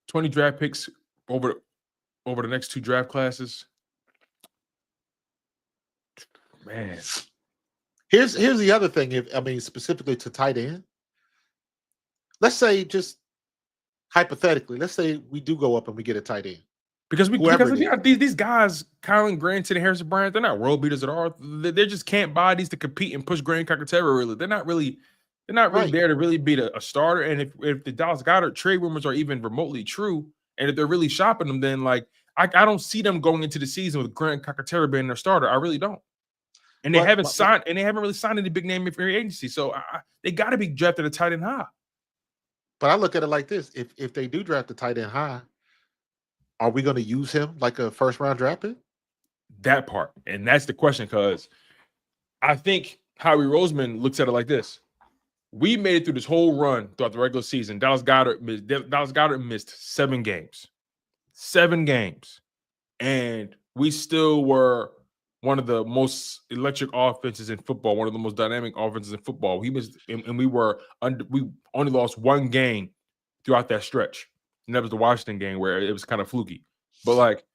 20 draft picks over the next 2 draft classes. Man, Here's the other thing. Specifically to tight end. Let's say just hypothetically, let's say we do go up and we get a tight end. because these guys, Kylan Granson and Harrison Bryant, they're not world beaters at all. They just can't buy these to compete and push Grant Calcaterra. Really, they're not really Right. there to really beat a starter. And if the Dallas Goedert trade rumors are even remotely true, and if they're really shopping them, then like I don't see them going into the season with Grant Calcaterra being their starter. I really don't. And they haven't really signed any big name in free agency. So they got to be drafted a tight end high. But I look at it like this: if they do draft the tight end high, are we going to use him like a first round draft pick? That part, and that's the question, because I think Howie Roseman looks at it like this: we made it through this whole run throughout the regular season. Dallas Goedert missed 7 games, and we still were one of the most electric offenses in football, one of the most dynamic offenses in football. We only lost 1 game throughout that stretch, and that was the Washington game where it was kind of fluky. But like,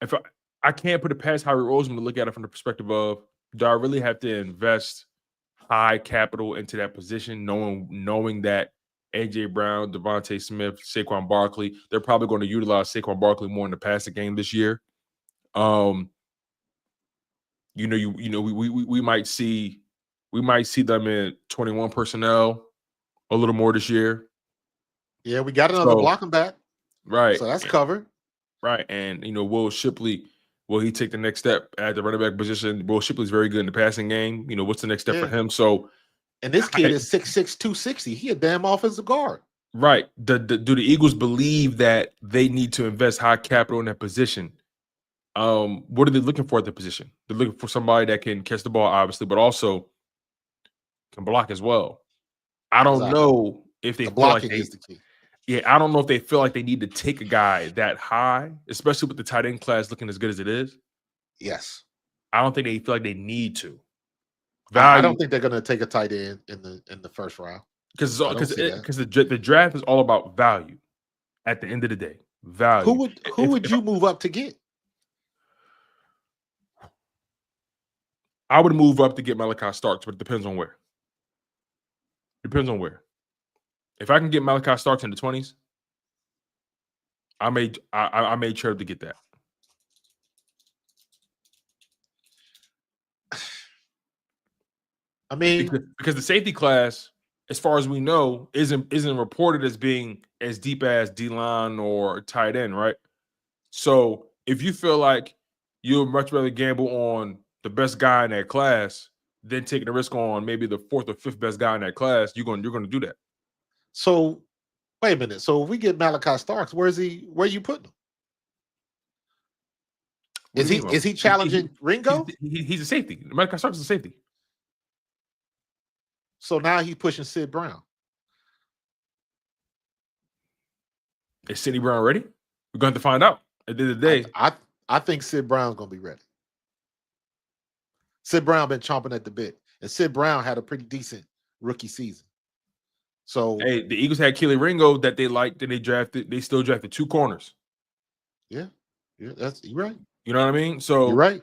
if I can't put it past Howie Roseman to look at it from the perspective of, do I really have to invest high capital into that position, knowing that AJ Brown, Devontae Smith, Saquon Barkley, they're probably going to utilize Saquon Barkley more in the passing game this year. We might see them in 21 personnel a little more this year. Yeah, we got another blocking back. Right. So that's covered. Right. And Will Shipley, will he take the next step at the running back position? Will Shipley's very good in the passing game. What's the next step for him? So, and this kid is 6'6", 260. He a damn offensive guard. Right. Do the Eagles believe that they need to invest high capital in that position What are they looking for at the position? They're looking for somebody that can catch the ball, obviously, but also can block as well. I don't Exactly. know if they The feel like blocking they. is the key. Yeah, I don't know if they feel like they need to take a guy that high, especially with the tight end class looking as good as it is. Yes. I don't think they feel like they need to. I Value don't think they're going to take a tight end in the first round. because that. the draft is all about value. At the end of the day, value. Who would you move up to get? I would move up to get Malachi Starks, but it depends on where. Depends on where. If I can get Malachi Starks in the 20s, I made sure to get that. I mean, because the safety class, as far as we know, isn't reported as being as deep as D-line or tight end, right? So if you feel like you'd much rather gamble on the best guy in that class than taking a risk on maybe the fourth or fifth best guy in that class, you're going to do that. So wait a minute. So if we get Malachi Starks, where are you putting him? Is he challenging Ringo? He's a safety. Malachi Starks is a safety. So now he's pushing Sid Brown. Is Sidney Brown ready? We're going to find out at the end of the day. I think Sid Brown's going to be ready. Sid Brown been chomping at the bit, and Sid Brown had a pretty decent rookie season. So hey, the Eagles had Keely Ringo that they liked, and they drafted. They still drafted 2 corners. Yeah, you're right. You know what I mean? So you're right.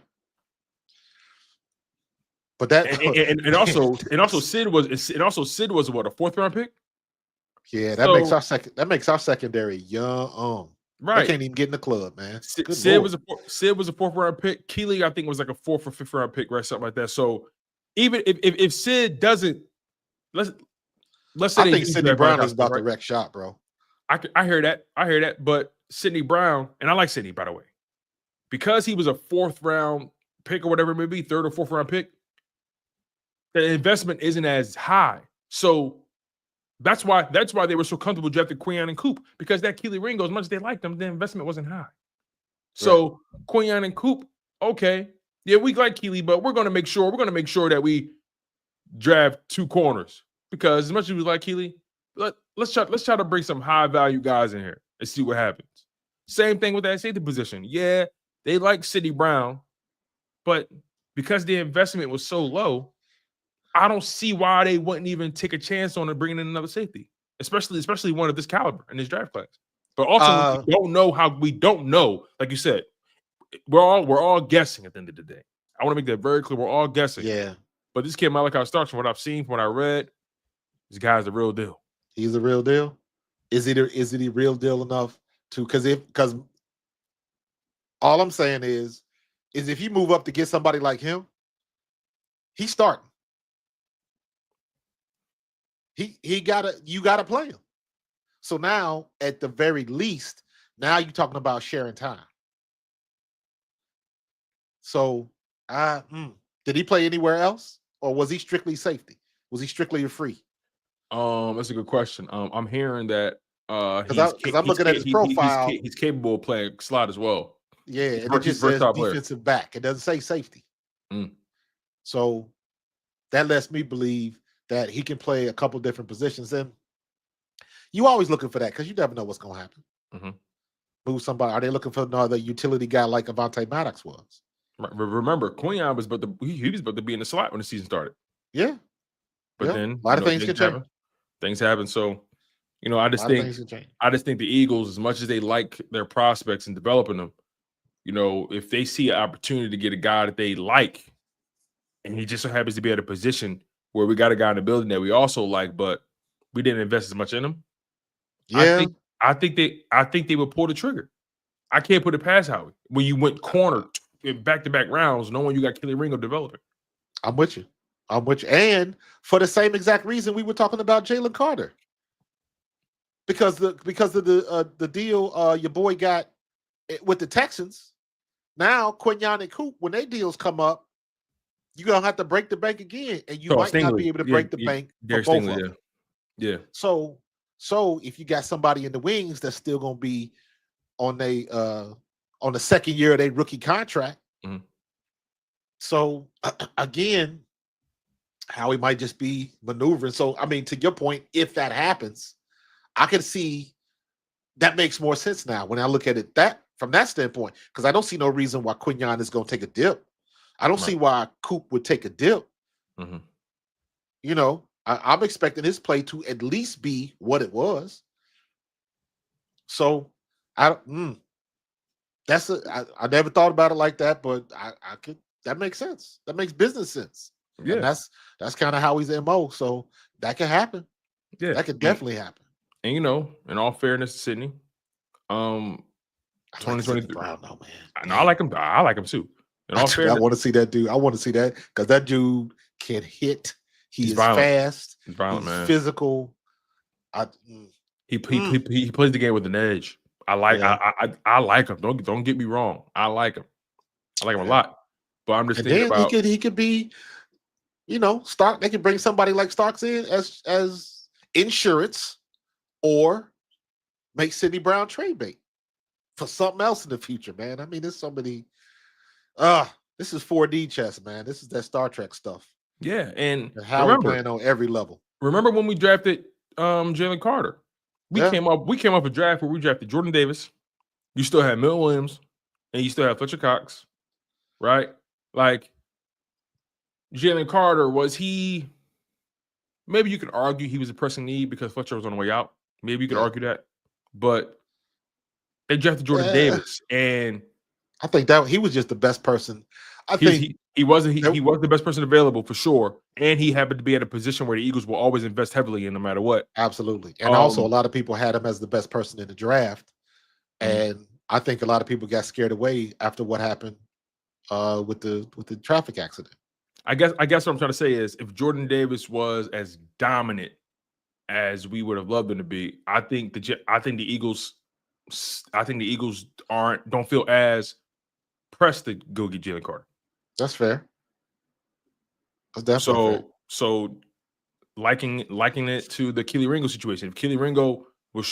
But that and also Sid was what, a 4th round pick? Yeah, that makes our secondary young. Right, they can't even get in the club, man. Sid was a 4th round pick. Keely, I think, was like a 4th or 5th round pick, right? Something like that. So even if Sid doesn't, let's say I think Sidney Brown is about to wreck shop, bro. I hear that. But Sidney Brown, and I like Sidney, by the way, because he was a 4th round pick or whatever it may be, 3rd or 4th round pick. The investment isn't as high. So that's why they were so comfortable drafting Quinion and Coop, because that Keely Ringo, as much as they liked them, the investment wasn't high. So Quinion and Coop, okay, yeah, we like Keely, but we're gonna make sure that we draft 2 corners, because as much as we like Keely, let's try to bring some high value guys in here and see what happens. Same thing with that safety position. Yeah, they like Sidney Brown, but because the investment was so low, I don't see why they wouldn't even take a chance on it, bringing in another safety, especially one of this caliber in this draft class. But also, we don't know. Like you said, we're all guessing at the end of the day. I want to make that very clear. We're all guessing. Yeah. But this kid Malachi Starks, from what I've seen, from what I read, this guy's the real deal. He's the real deal. Is he real deal enough to? Because all I'm saying is if you move up to get somebody like him, he's starting. You gotta play him. So now, at the very least, now you're talking about sharing time. So, did he play anywhere else, or was he strictly safety? Was he strictly a free? That's a good question. I'm hearing that because I'm looking at his profile. He's capable of playing slot as well. Yeah, and it just says defensive back. It doesn't say safety. So that lets me believe that he can play a couple different positions. And you always looking for that, because you never know what's going to happen. Move somebody. Are they looking for another utility guy like Avonte Maddox was? Remember, Quinion was about to be in the slot when the season started. Yeah. But then a lot of things can change. Things happen. So, I just think the Eagles, as much as they like their prospects and developing them, if they see an opportunity to get a guy that they like, and he just so happens to be at a position where we got a guy in the building that we also like, but we didn't invest as much in him. Yeah, I think they would pull the trigger. I can't put it past Howie. When you went corner in back-to-back rounds, knowing you got Keely Ringo developing. I'm with you. And for the same exact reason we were talking about Jalen Carter, because of the deal your boy got with the Texans. Now Quinion and Coop, when their deals come up, you're gonna have to break the bank again, and you might not be able to break the bank for both of them. Yeah. So if you got somebody in the wings that's still gonna be on on the second year of their rookie contract. Mhm. So again, Howie might just be maneuvering. So I mean, to your point, if that happens, I can see that makes more sense now when I look at it that from that standpoint, because I don't see no reason why Quinyon is going to take a dip. I don't see why Coop would take a dip. Mhm. You know, I'm expecting his play to at least be what it was. So I never thought about it like that, but I could. That makes sense. That makes business sense, and Yeah. that's kind of how he's MO. So that can happen. Yeah. That could definitely happen. And you know, in all fairness to Sydney, I like 2023. Sidney Brown, though, man. I know I like him. I like him too. In all I fairness, want to see that dude. I want to see that because that dude can hit. He's violent. fast. He's violent, He's man. physical. He plays the game with an edge. I like him. Don't get me wrong. I like him. I like him a lot. But I'm just thinking about he could be, you know, Stark. They could bring somebody like Starks in as insurance, or make Sidney Brown trade bait for something else in the future, man. I mean, there's so many. This is 4D chess, man. This is that Star Trek stuff. yeah. And How we're playing on every level. Remember when we drafted Jalen Carter? We came up a draft where we drafted Jordan Davis. You still had Mill Williams, and you still have Fletcher Cox, right? Like Jalen Carter, was he? Maybe you could argue he was a pressing need because Fletcher was on the way out. Maybe you could argue that, but they drafted Jordan Davis, and I think that he was just the best person. I think he was the best person available for sure, and he happened to be at a position where the Eagles will always invest heavily in, no matter what. Absolutely, and also a lot of people had him as the best person in the draft, and I think a lot of people got scared away after what happened with the traffic accident. I guess what I'm trying to say is, if Jordan Davis was as dominant as we would have loved him to be, I think the Eagles don't feel as pressed to go get Jalen Carter. That's fair. That's definitely fair. So liking it to the Keely Ringo situation. If Keely Ringo was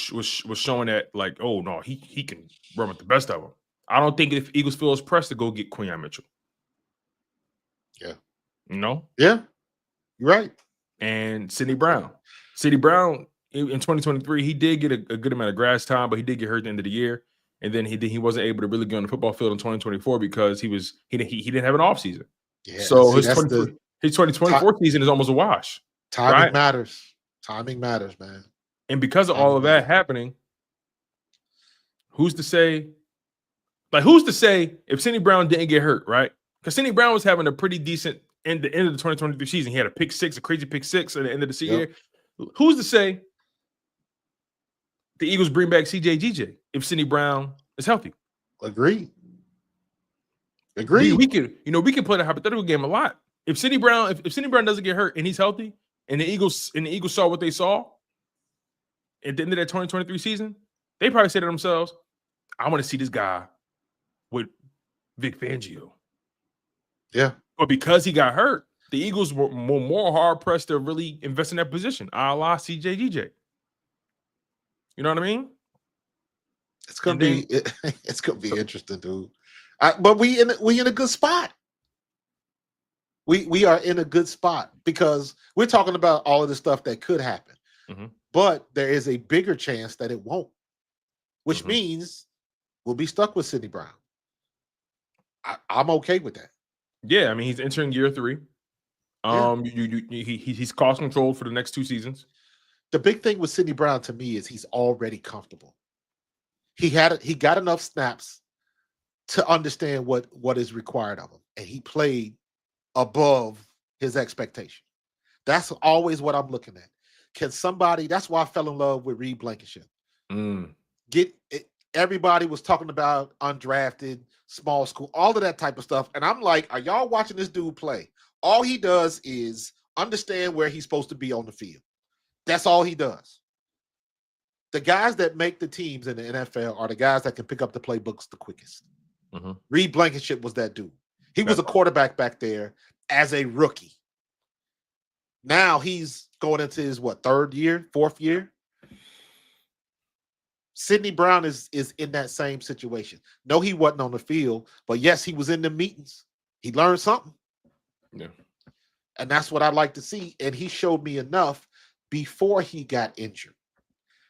showing that, like, oh no, he can run with the best of them, I don't think if Eagles feel as pressed to go get Quinyon Mitchell. Yeah. You know? Yeah. You're right. And Sidney Brown in 2023, he did get a good amount of grass time, but he did get hurt at the end of the year. And then he wasn't able to really get on the football field in 2024 because he didn't have an offseason. Yeah, so his 2024 season is almost a wash. Timing matters. Timing matters, man. And because of all of that happening, who's to say if Sidney Brown didn't get hurt, right? Because Sidney Brown was having a pretty decent end of the 2023 season. He had a crazy pick six at the end of the season. Yep. Who's to say the Eagles bring back CJ if Sidney Brown is healthy? Agreed. We can play the hypothetical game a lot. If Sidney Brown doesn't get hurt and he's healthy, and the Eagles saw what they saw at the end of that 2023 season, they probably say to themselves, I want to see this guy with Vic Fangio. Yeah. But because he got hurt, the Eagles were more hard pressed to really invest in that position, a la CJ. You know what I mean? It's gonna be interesting, dude. But we in a good spot. We are in a good spot because we're talking about all of the stuff that could happen, but there is a bigger chance that it won't, which means we'll be stuck with Sidney Brown. I'm okay with that. Yeah, I mean, he's entering year 3. He's cost controlled for the next 2 seasons. The big thing with Sidney Brown to me is he's already comfortable. He got enough snaps to understand what is required of him, and he played above his expectation. That's always what I'm looking at. Can somebody? That's why I fell in love with Reed Blankenship. Everybody was talking about undrafted, small school, all of that type of stuff, and I'm like, are y'all watching this dude play? All he does is understand where he's supposed to be on the field. That's all he does. The guys that make the teams in the NFL are the guys that can pick up the playbooks the quickest. Reed Blankenship was that dude. He was a quarterback back there as a rookie. Now he's going into his 4th year? Sidney Brown is in that same situation. No, he wasn't on the field, but yes, he was in the meetings. He learned something. Yeah. And that's what I like to see. And he showed me enough before he got injured.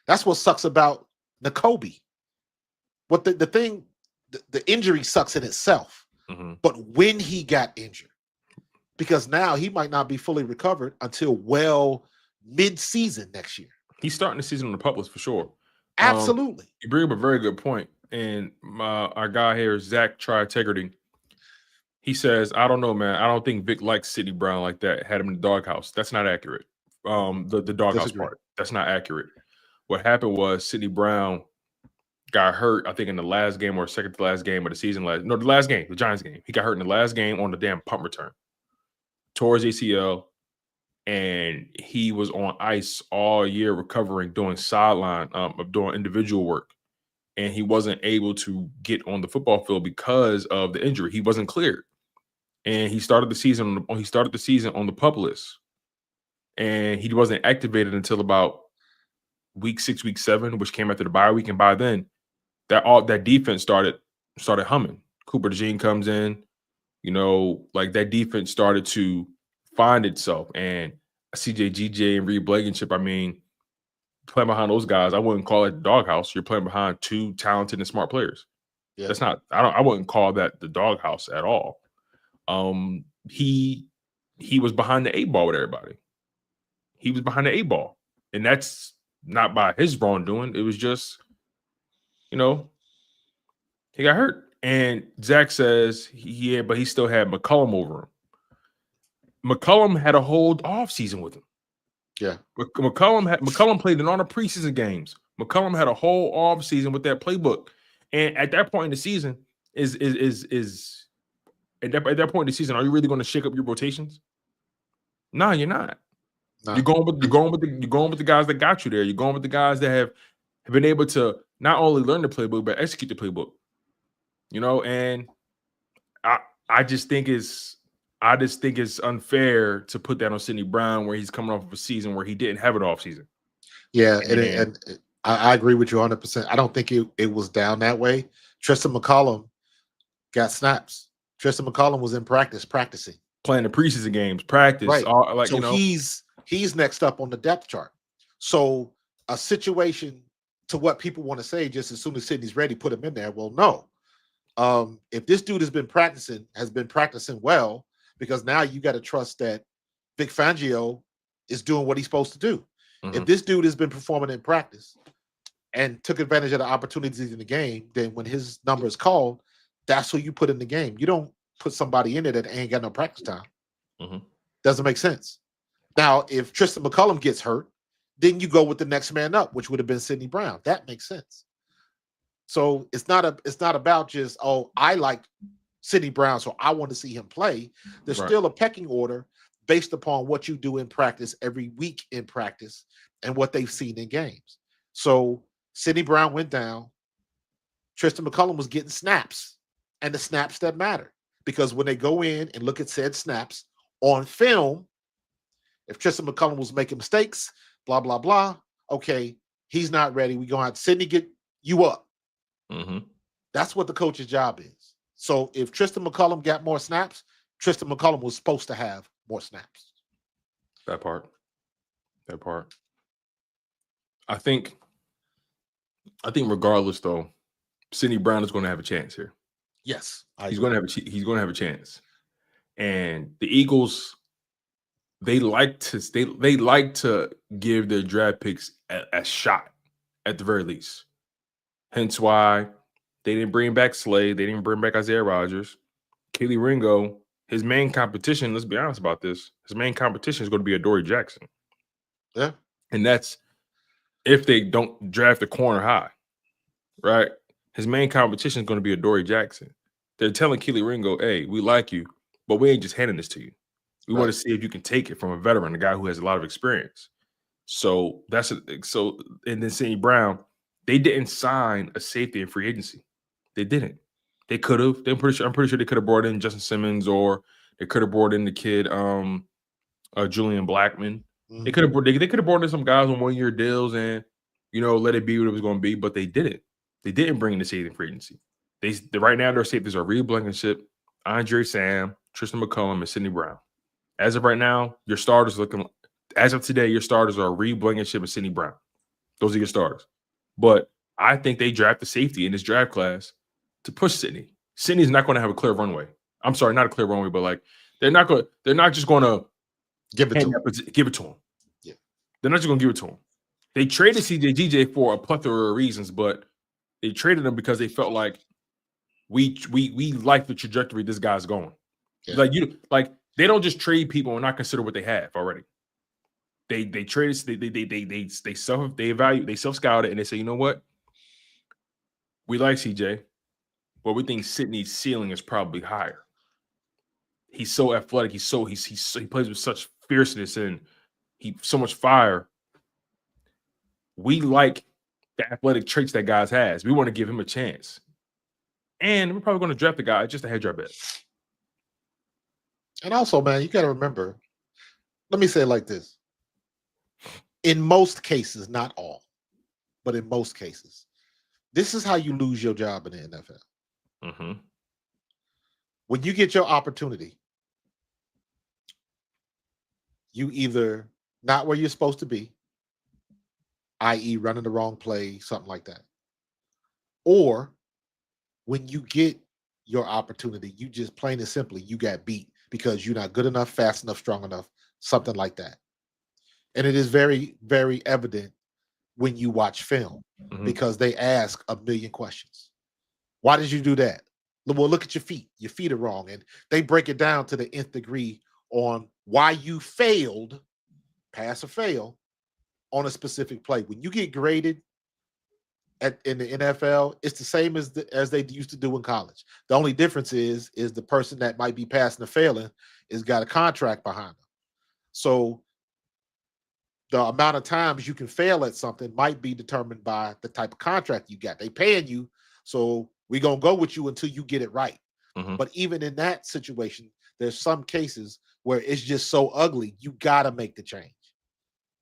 That's what sucks about Nakobe. What the injury sucks in itself. Mm-hmm. But when he got injured, because now he might not be fully recovered until mid-season next year. He's starting the season on the pup list for sure. Absolutely. You bring up a very good point. And our guy here, Zach Tri-Integrity, he says, I don't know, man. I don't think Vic likes Sidney Brown like that. Had him in the doghouse. That's not accurate. The doghouse part. That's not accurate. What happened was Sidney Brown got hurt, I think, in the last game or second to last game of the season. The last game, the Giants game. He got hurt in the last game on the damn punt return. Tore his ACL, and he was on ice all year recovering, doing sideline, doing individual work. And he wasn't able to get on the football field because of the injury. He wasn't cleared. And he started the season on the pup list. And he wasn't activated until about week 6, week 7, which came after the bye week. And by then, that defense started humming. Cooper DeJean comes in, like that defense started to find itself. And CJ GJ and Reed Blankenship, I mean, playing behind those guys, I wouldn't call it the doghouse. You're playing behind two talented and smart players. Yeah. That's not, I wouldn't call that the doghouse at all. He was behind the 8 ball with everybody. He was behind the 8 ball. And that's not by his wrongdoing. It was just, he got hurt. And Zach says, but he still had McCollum over him. McCollum had a whole offseason with him. Yeah. McCollum played in all the preseason games. McCollum had a whole offseason with that playbook. And at that point in the season, at that point in the season, are you really going to shake up your rotations? No, you're not. No. You're going with the guys that got you there. You're going with the guys that have been able to not only learn the playbook but execute the playbook. And I just think it's unfair to put that on Sidney Brown where he's coming off of a season where he didn't have an off season. Yeah, and I agree with you 100%. I don't think it was down that way. Tristan McCollum got snaps. Tristan McCollum was in practicing. Playing the preseason games, practice. Right. He's next up on the depth chart. So a situation to what people want to say, just as soon as Sidney's ready, put him in there. Well, no. If this dude has been practicing well, because now you got to trust that Vic Fangio is doing what he's supposed to do. Mm-hmm. If this dude has been performing in practice and took advantage of the opportunities in the game, then when his number is called, that's who you put in the game. You don't put somebody in there that ain't got no practice time. Mm-hmm. Doesn't make sense. Now, if Tristan McCollum gets hurt, then you go with the next man up, which would have been Sidney Brown. That makes sense. So it's not about just, I like Sidney Brown, so I want to see him play. There's still a pecking order based upon what you do in practice every week in practice and what they've seen in games. So Sidney Brown went down. Tristan McCollum was getting snaps, and the snaps that matter. Because when they go in and look at said snaps on film, if Tristan McCollum was making mistakes, blah, blah, blah, okay, he's not ready. We're going to have Sidney get you up. Mm-hmm. That's what the coach's job is. So if Tristan McCollum got more snaps, Tristan McCollum was supposed to have more snaps. That part. I think regardless, though, Sidney Brown is going to have a chance here. Yes, he's going to have a chance. And the Eagles, they like to give their draft picks a shot at the very least. Hence why they didn't bring back Slade. They didn't bring back Isaiah Rodgers. Kelee Ringo, his main competition, let's be honest about this, his main competition is going to be Adoree Jackson. Yeah. And that's if they don't draft a corner high, right? His main competition is going to be Adoree Jackson. They're telling Kelee Ringo, hey, we like you, but we ain't just handing this to you. We want to see if you can take it from a veteran, a guy who has a lot of experience. So and then Sidney Brown, they didn't sign a safety in free agency. They didn't. They could have. I'm pretty sure they could have brought in Justin Simmons, or they could have brought in the kid, Julian Blackmon. Mm-hmm. They could have brought in some guys on 1-year deals, and let it be what it was going to be, but they didn't. They didn't bring in the safety in free agency. Right now, their safeties are Reed Blankenship, Andre Sam, Tristan McCullum, and Sidney Brown. As of right now, your starters as of today, your starters are Reed Blankenship and Sidney Brown. Those are your starters. But I think they draft the safety in this draft class to push Sidney. Sidney's not going to have a clear runway. I'm sorry, not a clear runway, but like they're not just going to Give it to him. Give it to him. Yeah. They're not just going to give it to him. They traded CJ for a plethora of reasons, but they traded him because they felt like we like the trajectory this guy's going. Yeah. They don't just trade people and not consider what they have already. They traded, they self-scout it, and they say, you know what? We like CJ, but we think Sidney's ceiling is probably higher. He's so athletic. He plays with such fierceness and so much fire. We like the athletic traits that guys has. We want to give him a chance. And we're probably going to draft the guy just a hedge our bet. And also, man, you got to remember, let me say it like this. In most cases, not all, but in most cases, this is how you lose your job in the NFL. Mm-hmm. When you get your opportunity, you either not where you're supposed to be, i.e. running the wrong play, something like that. Or when you get your opportunity, you just plain and simply, you got beat because you're not good enough, fast enough, strong enough, something like that. And it is very, very evident when you watch film because they ask a million questions. Why did you do that? Well, look at your feet. Your feet are wrong. And they break it down to the nth degree on why you failed, pass or fail, on a specific play. When you get graded in the NFL, it's the same as they used to do in college. The only difference is the person that might be passing or failing is got a contract behind them. So the amount of times you can fail at something might be determined by the type of contract you got. They paying you, so we're going to go with you until you get it right. Mm-hmm. But even in that situation, there's some cases where it's just so ugly, you got to make the change.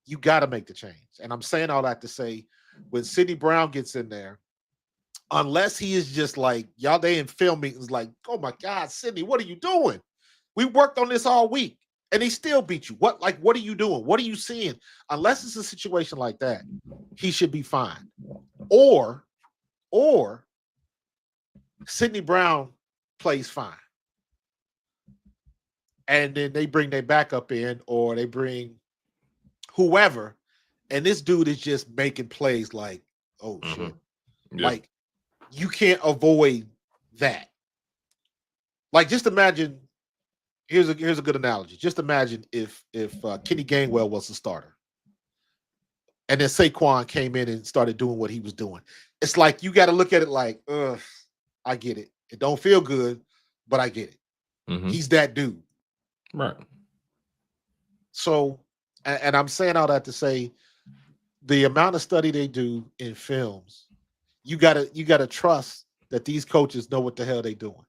You got to make the change. And I'm saying all that to say, when Sidney Brown gets in there, unless he is just like, y'all, they in film meetings like, oh my God, Sidney, what are you doing? We worked on this all week. And he still beat you. What are you doing? What are you seeing? Unless it's a situation like that, he should be fine. Or Sidney Brown plays fine. And then they bring their backup in, or they bring whoever, and this dude is just making plays like, oh shit. Yeah. Like, you can't avoid that. Like, just imagine. Here's a good analogy. Just imagine if Kenny Gainwell was the starter, and then Saquon came in and started doing what he was doing. It's like you got to look at it like, I get it. It don't feel good, but I get it. Mm-hmm. He's that dude, right? So, and I'm saying all that to say, the amount of study they do in films, you gotta trust that these coaches know what the hell they're doing,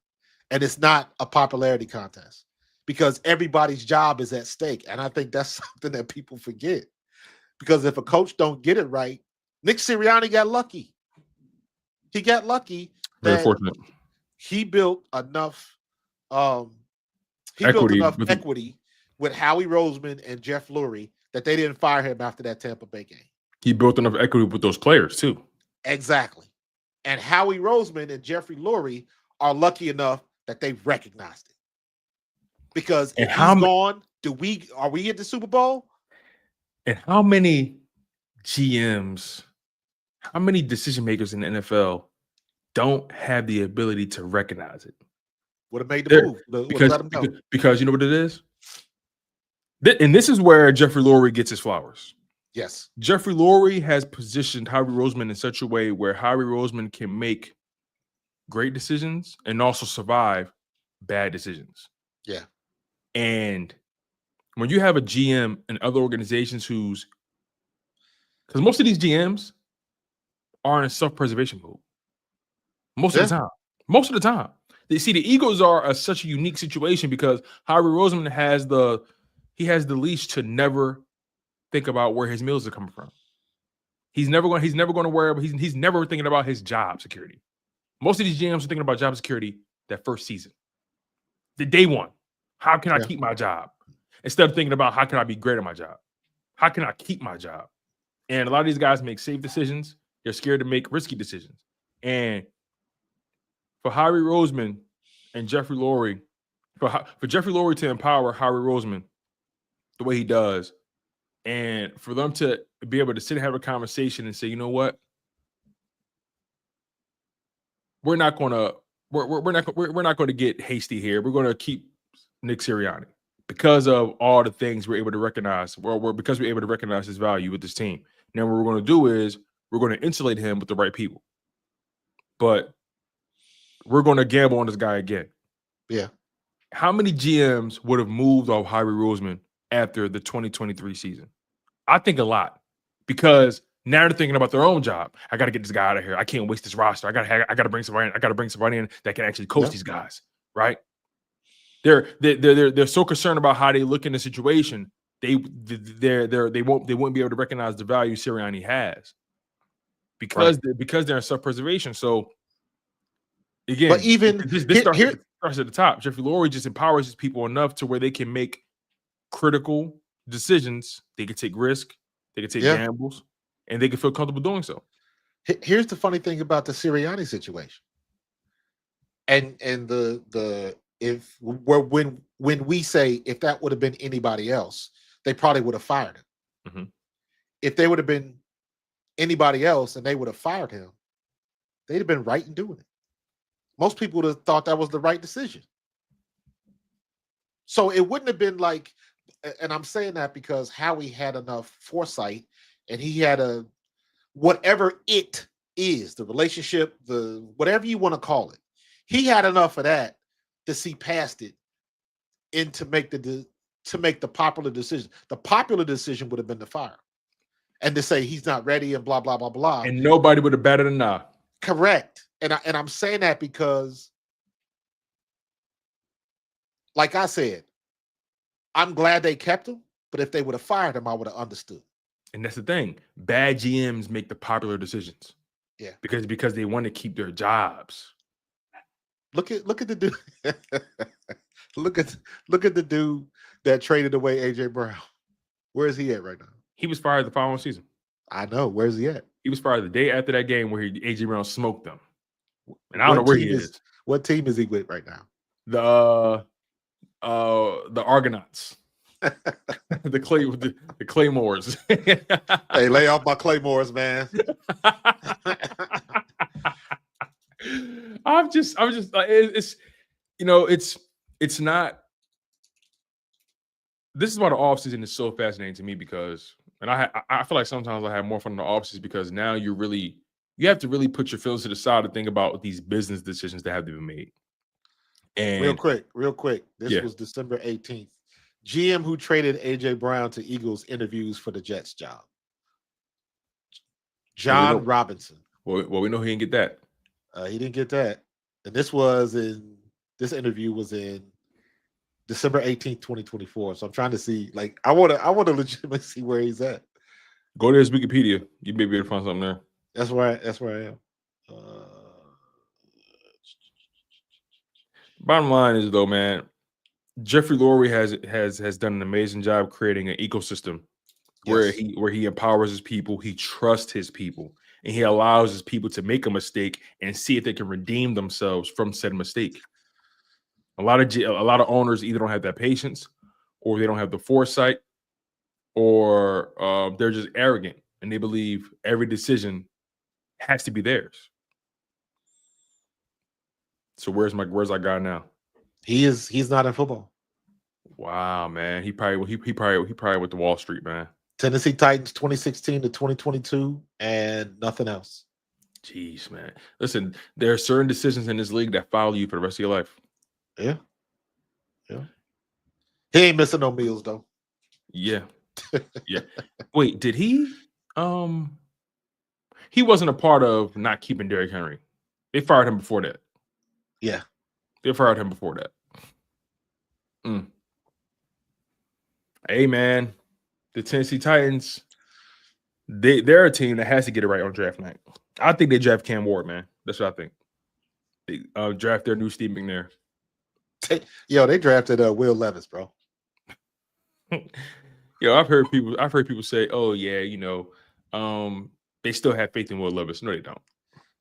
and it's not a popularity contest. Because everybody's job is at stake. And I think that's something that people forget. Because if a coach don't get it right, Nick Sirianni got lucky. He got lucky. Very fortunate. He built enough equity with Howie Roseman and Jeff Lurie that they didn't fire him after that Tampa Bay game. He built enough equity with those players too. Exactly. And Howie Roseman and Jeffrey Lurie are lucky enough that they recognized it. Because if he's gone, are we at the Super Bowl? And how many GMs, how many decision makers in the NFL don't have the ability to recognize it? Would have made the move. Because you know what it is? And this is where Jeffrey Lurie gets his flowers. Yes. Jeffrey Lurie has positioned Howie Roseman in such a way where Howie Roseman can make great decisions and also survive bad decisions. Yeah. And when you have a GM in other organizations because most of these GMs are in a self-preservation mode. Most of the time. They see the Eagles are such a unique situation because Howie Roseman has the leash to never think about where his meals are coming from. He's never going to worry about. He's never thinking about his job security. Most of these GMs are thinking about job security that first season, the day one. How can I keep my job? Instead of thinking about how can I be great at my job? How can I keep my job? And a lot of these guys make safe decisions. They're scared to make risky decisions. And for Howie Roseman and Jeffrey Lurie, for Jeffrey Lurie to empower Howie Roseman the way he does, and for them to be able to sit and have a conversation and say, you know what, we're not going to get hasty here. We're going to keep Nick Sirianni because of all the things we're able to recognize. Because we're able to recognize his value with this team. Now what we're going to do is we're going to insulate him with the right people, but we're going to gamble on this guy again. Yeah. How many GMs would have moved off Howie Roseman after the 2023 season? I think a lot, because now they're thinking about their own job. I got to get this guy out of here. I can't waste this roster. I got to bring somebody in. I got to bring somebody in that can actually coach these guys, right? They're so concerned about how they look in the situation. They won't be able to recognize the value Sirianni has because they're in self-preservation. So again, but even this starts at the top. Jeffrey Lurie just empowers his people enough to where they can make critical decisions. They can take risk, they can take gambles, and they can feel comfortable doing so. Here's the funny thing about the Sirianni situation, and when we say if that would have been anybody else, they probably would have fired him. Mm-hmm. If they would have been anybody else and they would have fired him, they'd have been right in doing it. Most people would have thought that was the right decision. So it wouldn't have been like, and I'm saying that because Howie had enough foresight, and he had whatever it is, the relationship, the whatever you want to call it, he had enough of that to see past it and to make the popular decision. The popular decision would have been to fire and to say he's not ready and blah blah blah blah. And nobody would have batted an eye. Correct. And I'm saying that because, like I said, I'm glad they kept him, but if they would have fired him, I would have understood. And that's the thing. Bad GMs make the popular decisions. Yeah. Because they want to keep their jobs. Look at the dude. look at the dude that traded away AJ Brown. Where is he at right now? He was fired the following season. I know. Where's he at? He was fired the day after that game where AJ Brown smoked them. And I don't know where he is. What team is he with right now? The Argonauts. the Claymores. Hey, lay off my Claymores, man. I'm just it's not. This is why the offseason is so fascinating to me, because, and I feel like sometimes I have more fun in the offseason because now you have to really put your feelings to the side and think about these business decisions that have to be made. And real quick. This was December 18th. GM who traded AJ Brown to Eagles interviews for the Jets job. John Robinson. Well, we know he didn't get that. He didn't get that. And this interview was in December 18th, 2024. So I'm trying to see, like, I want to legitimately see where he's at. Go to his Wikipedia. You may be able to find something there. That's where I am. Bottom line is, though, man, Jeffrey Lurie has done an amazing job creating an ecosystem where he empowers his people, he trusts his people, and he allows his people to make a mistake and see if they can redeem themselves from said mistake. A lot of owners either don't have that patience, or they don't have the foresight, or they're just arrogant and they believe every decision has to be theirs. So where's our guy now? He's not in football. Wow, man. He probably went to Wall Street, man. Tennessee Titans 2016 to 2022 and nothing else. Jeez, man. Listen, there are certain decisions in this league that follow you for the rest of your life. Yeah. He ain't missing no meals though. Yeah. Yeah. Wait, did he? He wasn't a part of not keeping Derrick Henry. They fired him before that. Yeah. They fired him before that. Hey, man, the Tennessee Titans, they're a team that has to get it right on draft night. I think they draft Cam Ward, man. That's what I think. They draft their new Steve McNair. They drafted Will Levis, bro. I've heard people say, "Oh yeah, they still have faith in Will Levis." No, they don't.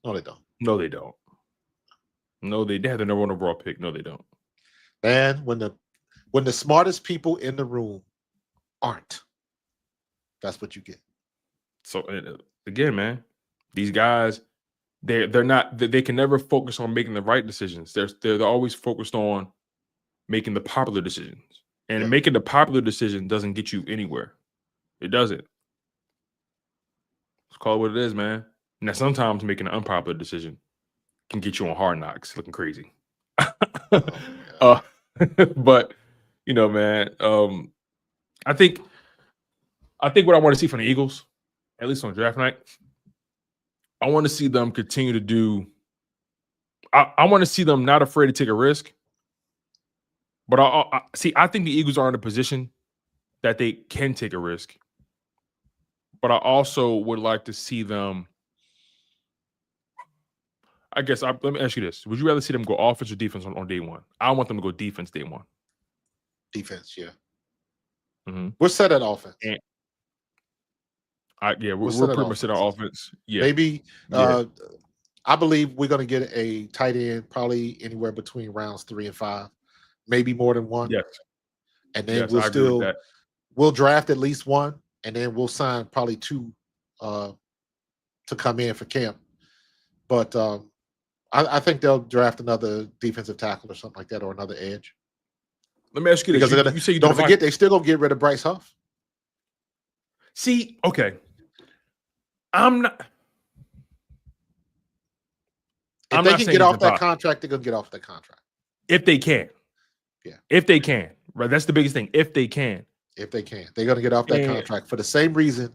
No, they don't. No, they don't. No, they have the number 1 overall pick. No, they don't. Man, when the smartest people in the room aren't, that's what you get. So again, man, these guys, they're not. They can never focus on making the right decisions. They're always focused on making the popular decisions, and making the popular decision doesn't get you anywhere. It doesn't. Let's call it what it is, man. Now, sometimes making an unpopular decision can get you on Hard Knocks, looking crazy. But man, I think what I want to see from the Eagles, at least on draft night, I want to see them continue to do. I want to see them not afraid to take a risk. But I think the Eagles are in a position that they can take a risk. But I also would like to see them. I guess let me ask you this: would you rather see them go offense or defense on day one? I want them to go defense day one. Defense, yeah. Mm-hmm. We're set at offense. And we're pretty much set on offense. Yeah, maybe. I believe we're going to get a tight end probably anywhere between rounds 3 and 5, maybe more than 1. Yes, and then we'll draft at least 1, and then we'll sign probably 2 to come in for camp. But I think they'll draft another defensive tackle or something like that, or another edge. Let me ask you this: because you say don't forget they still gonna get rid of Bryce Huff. See, okay, I'm not. If they can get off that contract, they're gonna get off that contract. If they can, if they can, right? That's the biggest thing. If they can, they're gonna get off that contract for the same reason.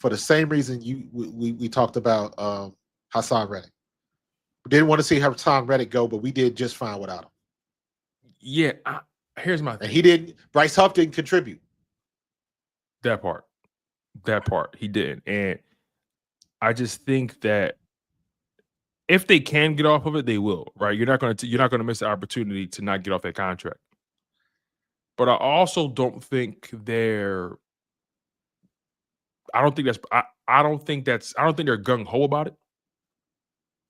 We talked about Hassan Reddick. We didn't want to see Hassan Reddick go, but we did just fine without him. Yeah, here's my thing. And Bryce Huff didn't contribute. That part he did, and I just think that if they can get off of it, they will. Right? You're not going to miss the opportunity to not get off that contract. But I also don't think they're. I don't think they're gung ho about it.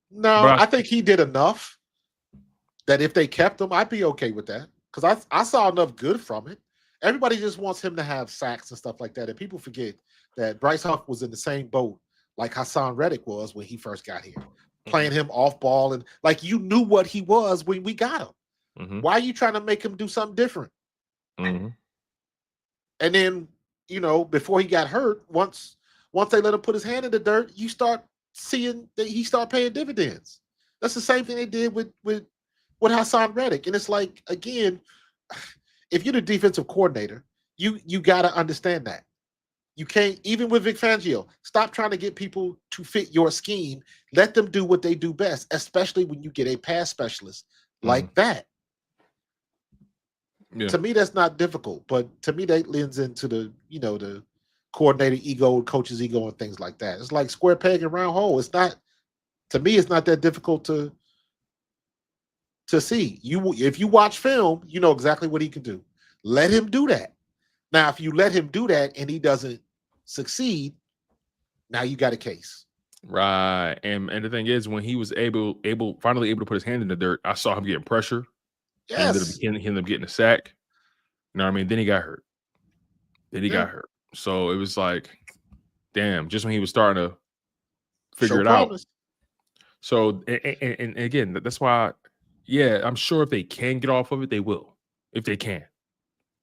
No, I think he did enough that if they kept him, I'd be okay with that, because I saw enough good from it. Everybody just wants him to have sacks and stuff like that, and people forget that Bryce Huff was in the same boat like Hassan Reddick was when he first got here, playing him off ball, and like you knew what he was when we got him. Mm-hmm. Why are you trying to make him do something different? Mm-hmm. And then before he got hurt, once they let him put his hand in the dirt, you start seeing that he start paying dividends. That's the same thing they did with Hassan Reddick. And it's like, again, if you're the defensive coordinator, you got to understand that. You can't, even with Vic Fangio, stop trying to get people to fit your scheme. Let them do what they do best, especially when you get a pass specialist like that. Yeah. To me, that's not difficult, but to me, that lends into the coordinator ego, coach's ego, and things like that. It's like square peg and round hole. It's not, to me, it's not that difficult to see. If you watch film, you know exactly what he can do. Let him do that. Now, if you let him do that and he doesn't succeed, now you got a case. Right. And the thing is, when he was finally able to put his hand in the dirt, I saw him getting pressure. Yes. He ended up getting a sack. You know what I mean? Then he got hurt. Got hurt. So it was like, damn, just when he was starting to figure it out. So, and again, that's why, I'm sure if they can get off of it, they will, if they can.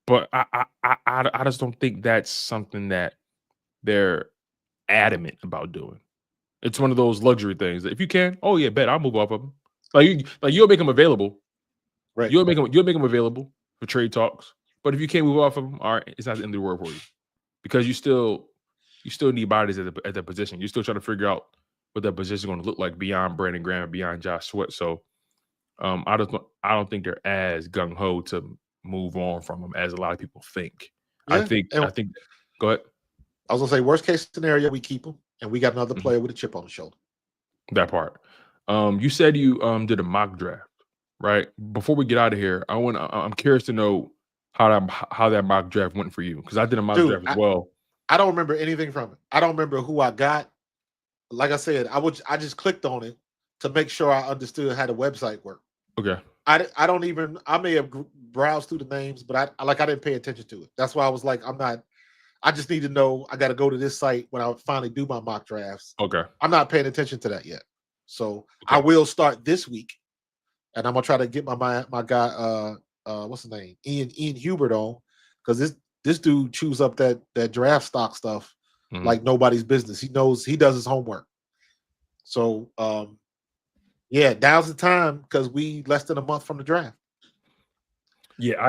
But I just don't think that's something that they're adamant about doing. It's one of those luxury things that if you can, bet I'll move off of them. You'll make them available. Right. You'll make them available for trade talks. But if you can't move off of them, all right, it's not the end of the world for you, because you still need bodies at that position. You're still trying to figure out what that position is going to look like beyond Brandon Graham, beyond Josh Sweat. So I don't think they're as gung ho to move on from them as a lot of people think. Yeah. I think. Go ahead. I was gonna say worst case scenario, we keep him, and we got another player with a chip on his shoulder. That part. You said you did a mock draft, right? Before we get out of here, I'm curious to know how that mock draft went for you, because I did a mock draft as well. I don't remember anything from it. I don't remember who I got. Like I said, I just clicked on it to make sure I understood how the website worked. Okay. I don't even, I may have browsed through the names, but I didn't pay attention to it. That's why I was like, I just need to know, I got to go to this site when I finally do my mock drafts. Okay. I'm not paying attention to that yet. So I will start this week, and I'm gonna try to get my guy, what's his name? Ian Hubert on, because this dude chews up that draft stock stuff like nobody's business. He knows, he does his homework. So yeah, now's the time, because we less than a month from the draft. Yeah,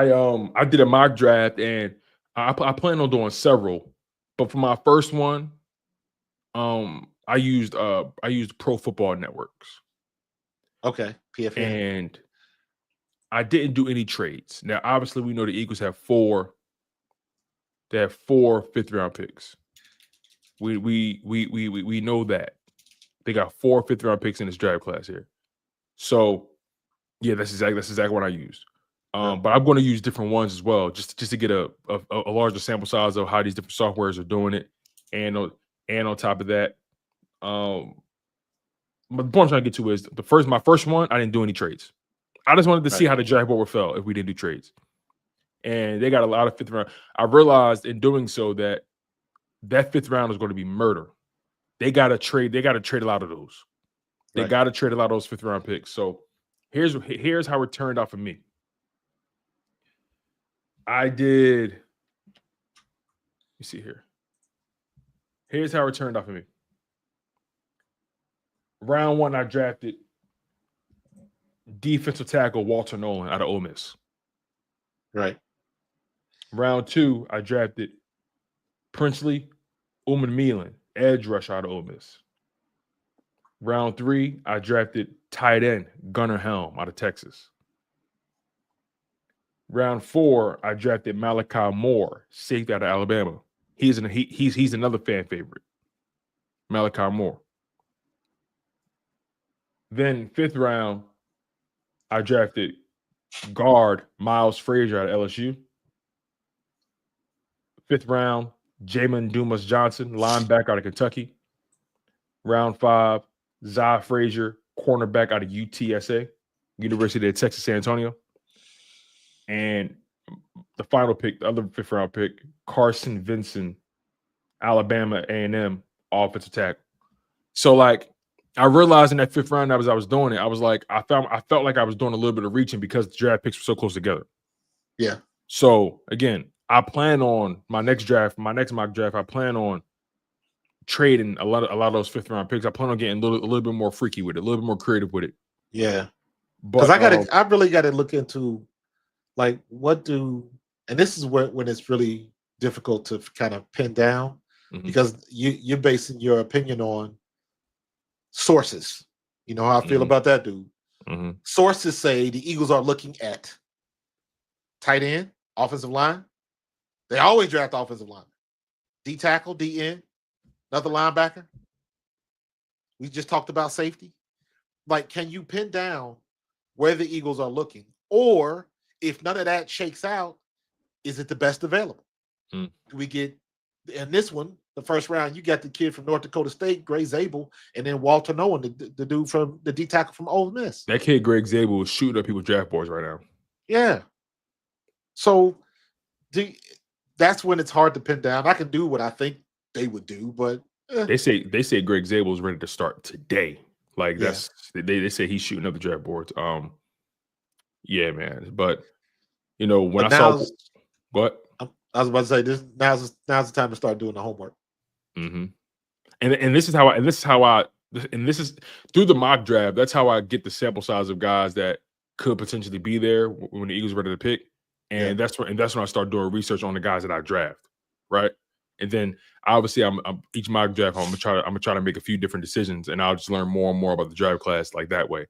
I did a mock draft, and I plan on doing several, but for my first one, I used Pro Football Networks. Okay, PFN. And I didn't do any trades. Now, obviously, we know the Eagles have four 5th round picks. We know that they got 4 5th round picks in this draft class here. So yeah, that's exactly what I used. But I'm going to use different ones as well, just to get a larger sample size of how these different softwares are doing it. And on top of that, but the point I'm trying to get to is my first one, I didn't do any trades. I just wanted to see how the draft board would feel if we didn't do trades. And they got a lot of 5th round. I realized in doing so that 5th round is going to be murder. They got to trade a lot of those. They got to trade a lot of those 5th round picks. So here's how it turned out for me. Let me see here. Here's how it turned out for me. Round 1, I drafted defensive tackle Walter Nolan out of Ole Miss. Right. Round 2, I drafted Princely Umanmielen, edge rush out of Ole Miss. Round 3, I drafted tight end Gunnar Helm out of Texas. Round 4, I drafted Malachi Moore, safety out of Alabama. He's another fan favorite, Malachi Moore. Then 5th round, I drafted guard Miles Frazier out of LSU. 5th round, Jamin Dumas Johnson, linebacker out of Kentucky. Round 5, Zai Frazier, cornerback out of UTSA, University of Texas San Antonio. And the final pick, the other 5th round pick, Carson Vinson, Alabama A&M, offensive tackle. So like, I realized in that 5th round as I was doing it, I was like, I felt like I was doing a little bit of reaching because the draft picks were so close together. Yeah. So again, I plan on my next mock draft, I plan on trading a lot of those 5th round picks. I plan on getting a little bit more freaky with it, a little bit more creative with it. Yeah. Because I really got to look into like and this is when it's really difficult to kind of pin down, because you're basing your opinion on sources. You know how I feel about that, dude. Sources say the Eagles are looking at tight end, offensive line. They always draft offensive line. D tackle, D end, another linebacker. We just talked about safety. Like, can you pin down where the Eagles are looking? Or if none of that shakes out, is it the best available? Do we get, in this one, the 1st round, you got the kid from North Dakota State, Greg Zabel, and then Walter Nolan, the dude from the D tackle from Ole Miss. That kid, Greg Zabel, is shooting up people's draft boards right now. Yeah. So that's when it's hard to pin down. I can do what I think they would do, but they say Greg Zabel is ready to start today. Like they say he's shooting up the draft boards. Yeah, man. But you know, when I saw what I was about to say, now's the time to start doing the homework. And this is through the mock draft. That's how I get the sample size of guys that could potentially be there when the Eagles are ready to pick. And that's when I start doing research on the guys that I draft, right? And then obviously, I'm each mock draft, I'm gonna try to make a few different decisions, and I'll just learn more and more about the draft class like that way.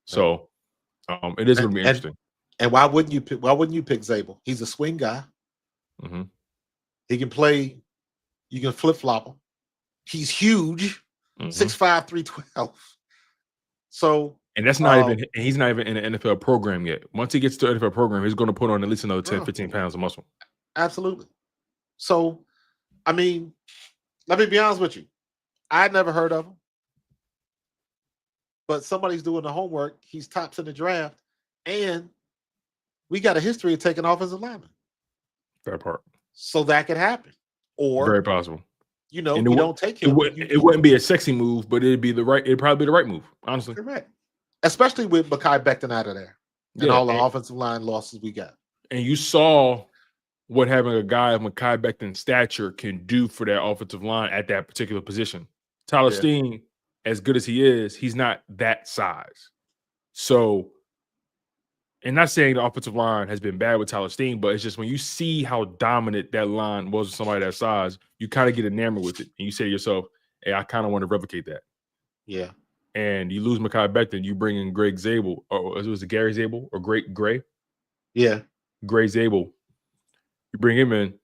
So it is gonna be interesting. And why wouldn't you pick Zabel? He's a swing guy. He can play, You can flip flop him. He's huge, 6'5", 312. So, and that's not even, he's not even in an NFL program yet. Once he gets to the NFL program, he's going to put on at least another 10, 15 pounds of muscle. Absolutely. So, I mean, let me be honest with you. I'd never heard of him. But somebody's doing the homework. He's tops in the draft. And we got a history of taking offensive linemen. That part. So that could happen. Or very possible. You know, you don't take him. It wouldn't be a sexy move, but it'd probably be the right move, honestly. Correct. Especially with Mekhi Becton out of there. And all the offensive line losses we got. And you saw what having a guy of Mekhi Becton's stature can do for that offensive line at that particular position. Tyler Steen, as good as he is, he's not that size. So, and not saying the offensive line has been bad with Tyler Steen, but it's just when you see how dominant that line was with somebody that size, you kind of get enamored with it. And you say to yourself, hey, I kind of want to replicate that. Yeah. And you lose Mekhi Becton, you bring in Greg Zabel, or was it Gary Zabel or Gray? Yeah. Gray Zabel. You bring him in,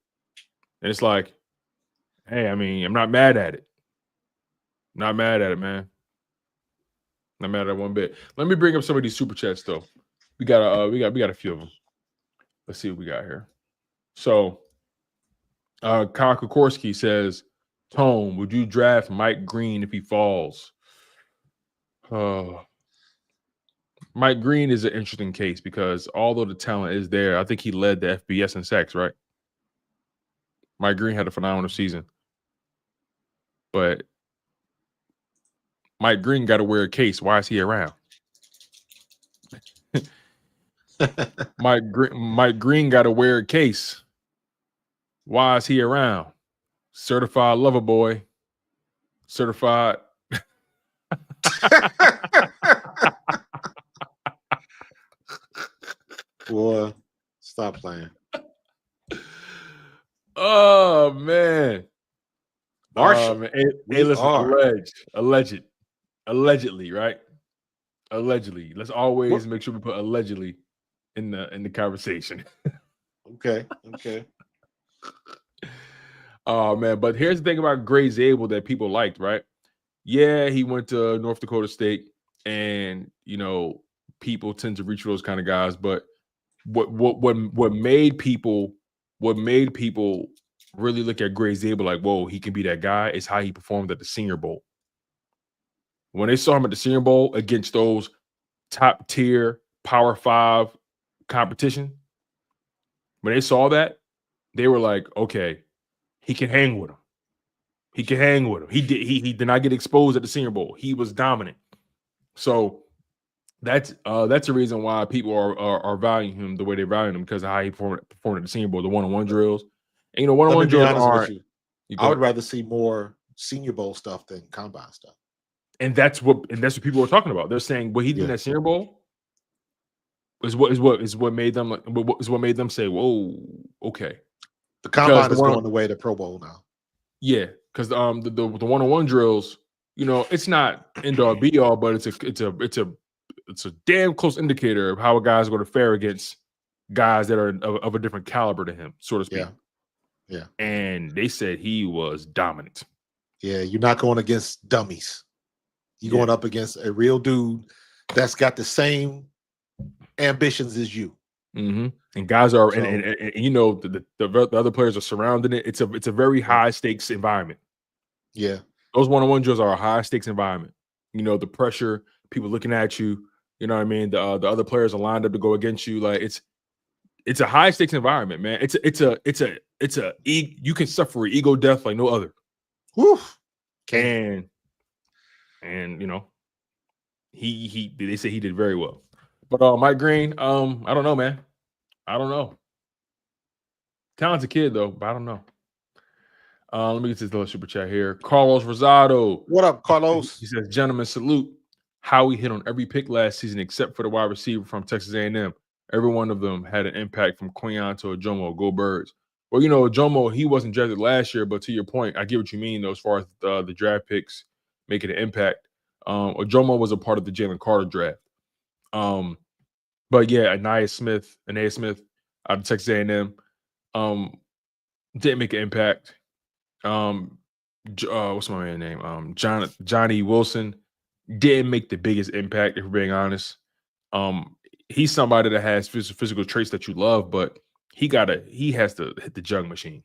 and it's like, hey, I mean, I'm not mad at it. Not mad at it, man. Not mad at it one bit. Let me bring up some of these super chats though. We got a few of them. Let's see what we got here. So, Kyle Kokorski says, Tone, would you draft Mike Green if he falls? Mike Green is an interesting case because although the talent is there, I think he led the FBS in sacks, right? Mike Green had a phenomenal season. But Mike Green got to wear a case. Why is he around? Mike Green got to wear a case. Why is he around? Certified lover boy. Certified. Boy, stop playing. Oh man. Marshall. Hey, listen, allegedly, right? Allegedly. Let's always make sure we put allegedly in the conversation. Okay. Oh man, but here's the thing about Gray Zabel that people liked, right? Yeah, he went to North Dakota State, and you know, people tend to reach for those kind of guys, but what made people really look at Gray Zabel like, whoa, he can be that guy, is how he performed at the Senior Bowl. When they saw him at the Senior Bowl against those top tier Power 5 competition, when they saw that, they were like, okay, he can hang with him. He can hang with him. He did not get exposed at the Senior Bowl. He was dominant. So that's the reason why people are valuing him the way they value him, because of how he performed at the Senior Bowl, the one-on-one drills. And you know, one-on-one drills aren't. I would rather see more Senior Bowl stuff than combine stuff. And that's what people are talking about. They're saying what he did in that Senior Bowl is what made them say, "Whoa, okay." The combine is going the way of the Pro Bowl now. Yeah, because the one-on-one drills, you know, it's not end all be all, but it's a damn close indicator of how a guy's going to fare against guys that are of a different caliber to him, so to speak. Yeah. And they said he was dominant. Yeah, you're not going against dummies. You're going up against a real dude that's got the same ambitions as you. Mm-hmm. And guys are, and you know, the other players are surrounding it. It's a very high stakes environment. Yeah, those one-on-one drills are a high stakes environment. You know, the pressure, people looking at you. You know what I mean? The other players are lined up to go against you. Like it's a high stakes environment, man. You can suffer an ego death like no other. Whew. And you know, they say he did very well. But Mike Green, I don't know, man. I don't know. Talented kid though, but I don't know. Let me get this little super chat here. Carlos Rosado. What up, Carlos? He says, gentlemen, salute. Howie hit on every pick last season except for the wide receiver from Texas A&M. Every one of them had an impact from Quinyon to Ojomo. Go Birds. Well, you know, Ojomo, he wasn't drafted last year, but to your point, I get what you mean, though, as far as the draft picks making an impact. Ojomo was a part of the Jalen Carter draft. But yeah, Anaya Smith out of Texas A&M didn't make an impact. What's my man's name? Johnny Wilson didn't make the biggest impact, if we're being honest. He's somebody that has physical traits that you love, but he has to hit the jug machine.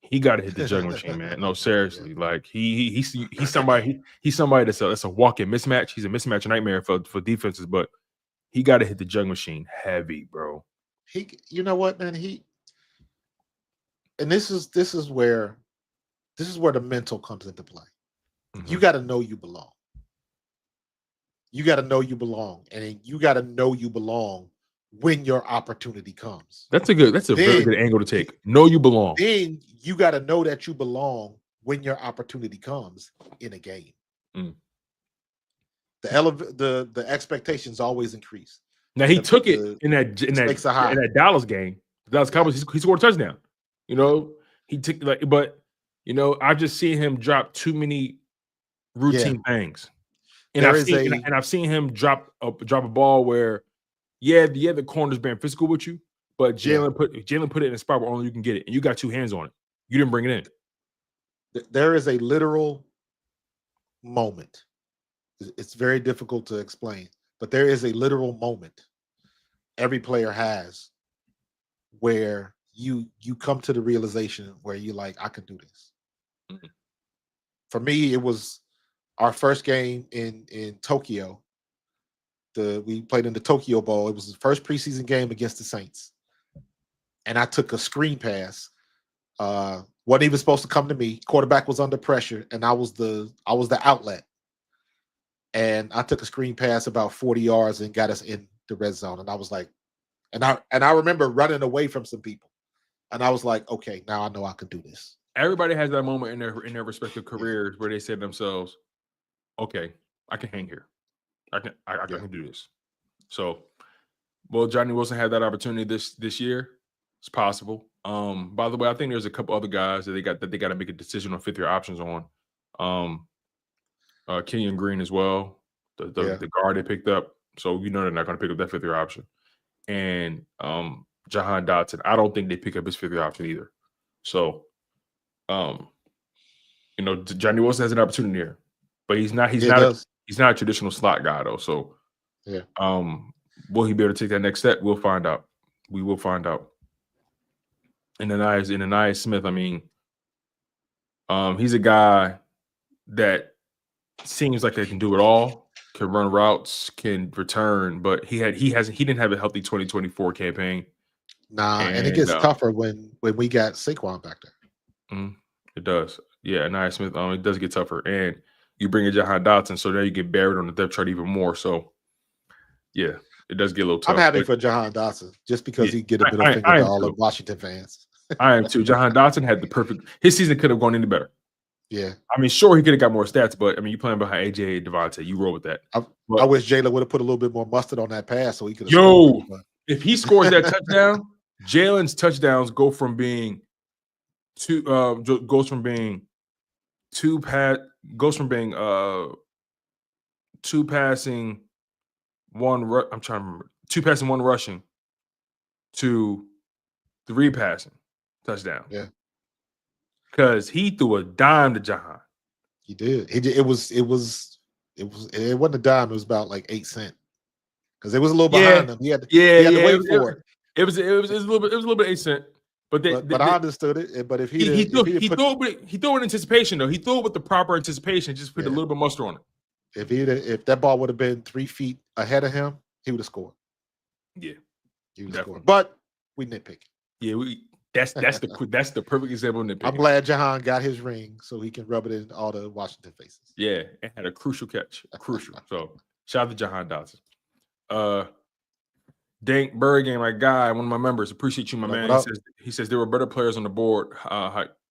He got to hit the jug machine, man. No, seriously, like he's somebody that's a walking mismatch. He's a mismatch nightmare for defenses, but he got to hit the jug machine heavy, bro. You know what, man? And this is where the mental comes into play. Mm-hmm. You got to know you belong. You got to know you belong, and you got to know you belong when your opportunity comes. That's a very good angle to take. Know you belong. Then you got to know that you belong when your opportunity comes in a game. Mm. The expectations always increase. Now he took it in that Dallas game. The Dallas Cowboys, he scored a touchdown. You know, he took but you know, I've just seen him drop too many routine things. And I've seen him drop a ball where the corner's being physical with you, but Jalen put it in a spot where only you can get it, and you got two hands on it. You didn't bring it in. There is a literal moment. It's very difficult to explain, but there is a literal moment every player has where you come to the realization where you're like, I can do this. Mm-hmm. For me, it was our first game in Tokyo. We played in the Tokyo Bowl. It was the first preseason game against the Saints. And I took a screen pass. Wasn't even supposed to come to me. Quarterback was under pressure, and I was the outlet. And I took a screen pass about 40 yards and got us in the red zone. And I was like, and I remember running away from some people. And I was like, okay, now I know I can do this. Everybody has that moment in their respective careers where they say to themselves, okay, I can hang here. I can do this. So, well, Johnny Wilson had that opportunity this year. It's possible. By the way, I think there's a couple other guys that they got to make a decision on 5th-year options on. Kenyon Green as well, the guard they picked up. So you know they're not going to pick up that 5th-year option. And Jahan Dotson, I don't think they pick up his 5th-year option either. So, you know, Johnny Wilson has an opportunity here, but he's not a traditional slot guy though. So, will he be able to take that next step? We'll find out. We will find out. And Ananias Smith, I mean, he's a guy that seems like they can do it all, can run routes, can return, but he didn't have a healthy 2024 campaign. Nah, and it gets tougher when we got Saquon back there. It does. Yeah, Ananias Smith, it does get tougher. And you bring in Jahan Dotson, so now you get buried on the depth chart even more. So, yeah, it does get a little tough. I'm happy for Jahan Dotson just because he get a bit of finger to all the Washington fans. I am too. Jahan Dotson had his season could have gone any better. Yeah. I mean, sure, he could have got more stats, but I mean, you're playing behind AJ Devontae. You roll with that. I wish Jalen would have put a little bit more mustard on that pass so he could have scored. If he scores that touchdown, Jalen's touchdowns goes from being two passing, one rushing to 3 passing touchdown. Yeah. Because he threw a dime to Jahan. He did. It wasn't a dime. It was about like 8 cents. Because it was a little behind him. He had to wait for it. It was a little bit 8 cents. But I understood it. But if he threw it in anticipation though. He threw it with the proper anticipation. Just put a little bit of mustard on it. If that ball would have been 3 feet ahead of him, he would have scored. Yeah, he would have scored. But we nitpick. Yeah, that's the perfect example of nitpicking. I'm glad Jahan got his ring so he can rub it in all the Washington faces. Yeah, and had a crucial catch. So shout out to Jahan Dotson. Dank Bergen, my guy, one of my members. Appreciate you, my man. He says there were better players on the board.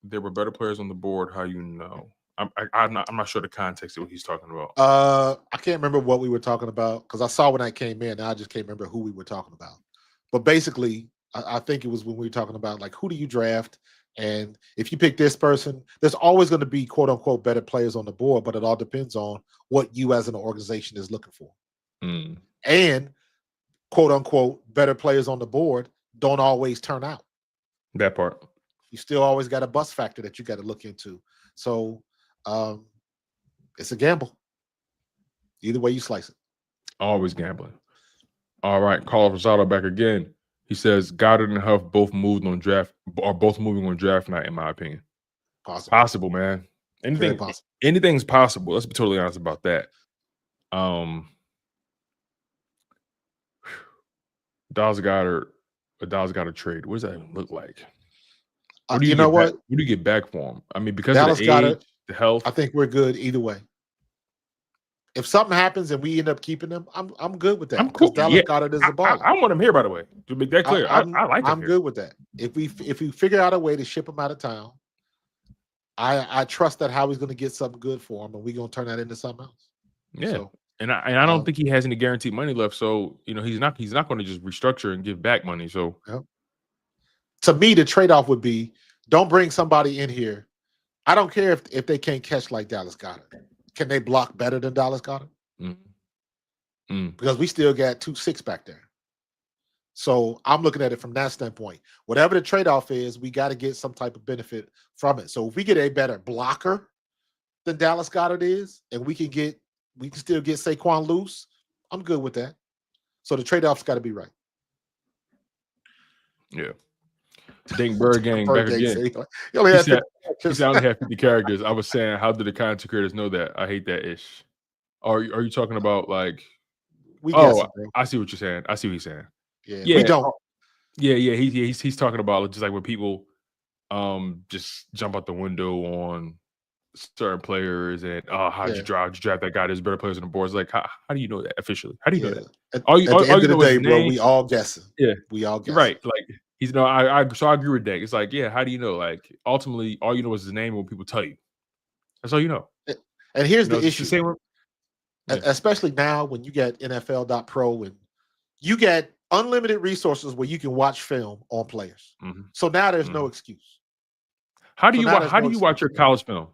There were better players on the board. How you know? I'm not sure the context of what he's talking about. I can't remember what we were talking about because I saw when I came in. I just can't remember who we were talking about. But basically, I think it was when we were talking about like who do you draft, and if you pick this person, there's always going to be quote unquote better players on the board, but it all depends on what you as an organization is looking for. And quote unquote better players on the board don't always turn out. That part. You still always got a bust factor that you got to look into. So it's a gamble. Either way you slice it. Always gambling. All right, Carlos Rosado back again. He says Goddard and Huff both moving on draft night, in my opinion. Possible, man. Very possible. Anything's possible. Let's be totally honest about that. Dallas Goedert trade. What does that even look like? What do you What do you get back for him? I mean, because Dallas of the age, the health. I think we're good either way. If something happens and we end up keeping him, I'm good with that. I'm cool. Dallas Goedert is a baller. I want him here, by the way, to make that clear. I like him. I'm good with that. If we figure out a way to ship him out of town, I trust that Howie's going to get something good for him, and we're going to turn that into something else. Yeah, so, and I don't think he has any guaranteed money left. So he's not going to just restructure and give back money. So to me, the trade-off would be don't bring somebody in here. I don't care if they can't catch like Dallas Goedert. Can they block better than Dallas Goedert? Because we still got 2-6 back there. So I'm looking at it from that standpoint. Whatever the trade-off is, we got to get some type of benefit from it. So if we get a better blocker than Dallas Goedert is, and we can still get Saquon loose, I'm good with that. So the trade-off's got to be right. Yeah. Dink Bird Gang back again. He only had only had 50 characters. I was saying, how do the content creators know that? I hate that ish. Are you talking about like? I see what you're saying. I see what he's saying. Yeah, we don't. Yeah. He's talking about just like when people just jump out the window on certain players and how did you draft that guy? There's better players on the board. It's like how do you know that officially? How do you know that? At the end of the day, bro, we all guessing. Yeah, we all guessing. Right. Like he's I agree with that. It's like, how do you know? Like ultimately, all you know is his name and what people tell you. That's all you know. And here's the issue. Especially now when you get NFL.pro and you get unlimited resources where you can watch film on players. So now there's no excuse. How do you watch your college film?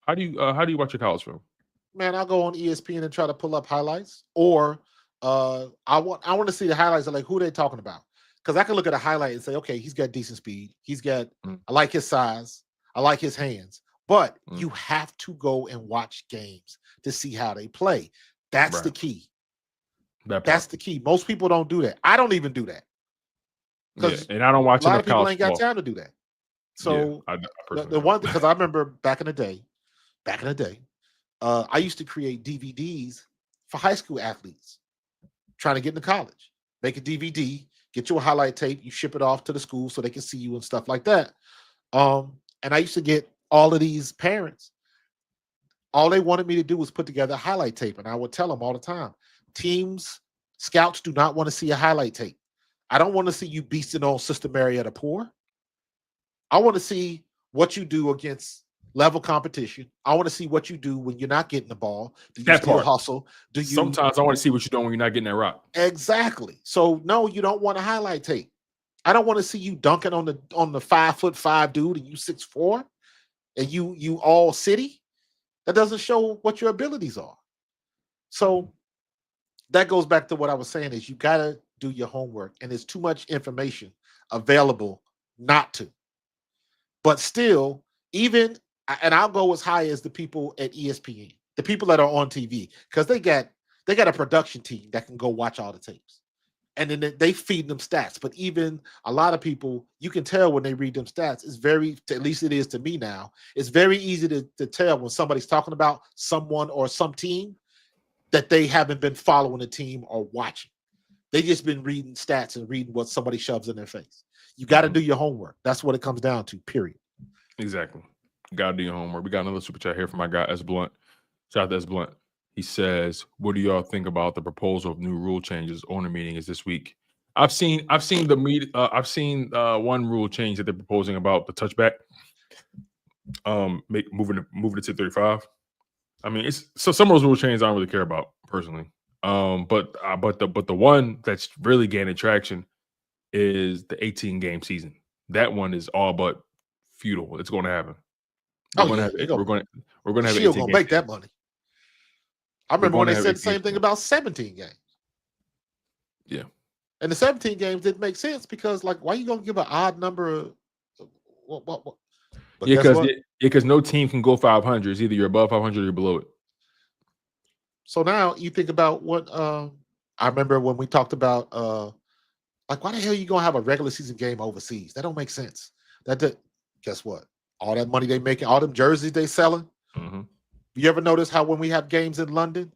How do you watch your college film? Man, I'll go on ESPN and try to pull up highlights, or I want to see the highlights of like who they're talking about, because I can look at a highlight and say, okay, he's got decent speed. I like his size. I like his hands. But you have to go and watch games to see how they play. That's the key. That's the key. Most people don't do that. I don't even do that. And I don't watch a lot of people ain't got time to do that. So the one, because I remember back in the day, I used to create DVDs for high school athletes trying to get into college. Make a DVD, get you a highlight tape, you ship it off to the school so they can see you and stuff like that. And I used to get all of these parents, all they wanted me to do was put together a highlight tape. And I would tell them all the time, scouts do not want to see a highlight tape. I don't want to see you beasting on Sister Marietta Poor. I want to see what you do against level competition. I want to see what you do when you're not getting the ball. Do you still hustle? Sometimes I want to see what you're doing when you're not getting that rock. Exactly. So no, you don't want a highlight tape. I don't want to see you dunking on the 5'5" dude and you 6'4", and you all city. That doesn't show what your abilities are. So that goes back to what I was saying is you got to do your homework, and there's too much information available not to. But still, and I'll go as high as the people at ESPN, the people that are on TV, because they got a production team that can go watch all the tapes. And then they feed them stats. But even a lot of people, you can tell when they read them stats, at least it is to me now, it's very easy to tell when somebody's talking about someone or some team that they haven't been following the team or watching. They just been reading stats and reading what somebody shoves in their face. You got to do your homework. That's what it comes down to, period. Exactly. Got to do your homework. We got another super chat here from my guy, S. Blunt. Shout out to S. Blunt. He says, what do y'all think about the proposal of new rule changes? Owner meeting is this week. I've seen one rule change that they're proposing about the touchback. Moving it to 35. I mean, some of those rule changes I don't really care about personally. But the one that's really gaining traction is the 18-game season. That one is all but futile. It's going to happen. We're going to have. Still going to make that money. I remember when they said the same thing about 17 games. Yeah. And the 17 games didn't make sense because, like, why are you going to give an odd number But Yeah, guess what? because no team can go 500. It's either you're above 500 or you're below it. So now you think about what I remember when we talked about like, why the hell you gonna have a regular season game overseas? That don't make sense. Guess what? All that money they making, all them jerseys they selling. Mm-hmm. You ever notice how when we have games in London,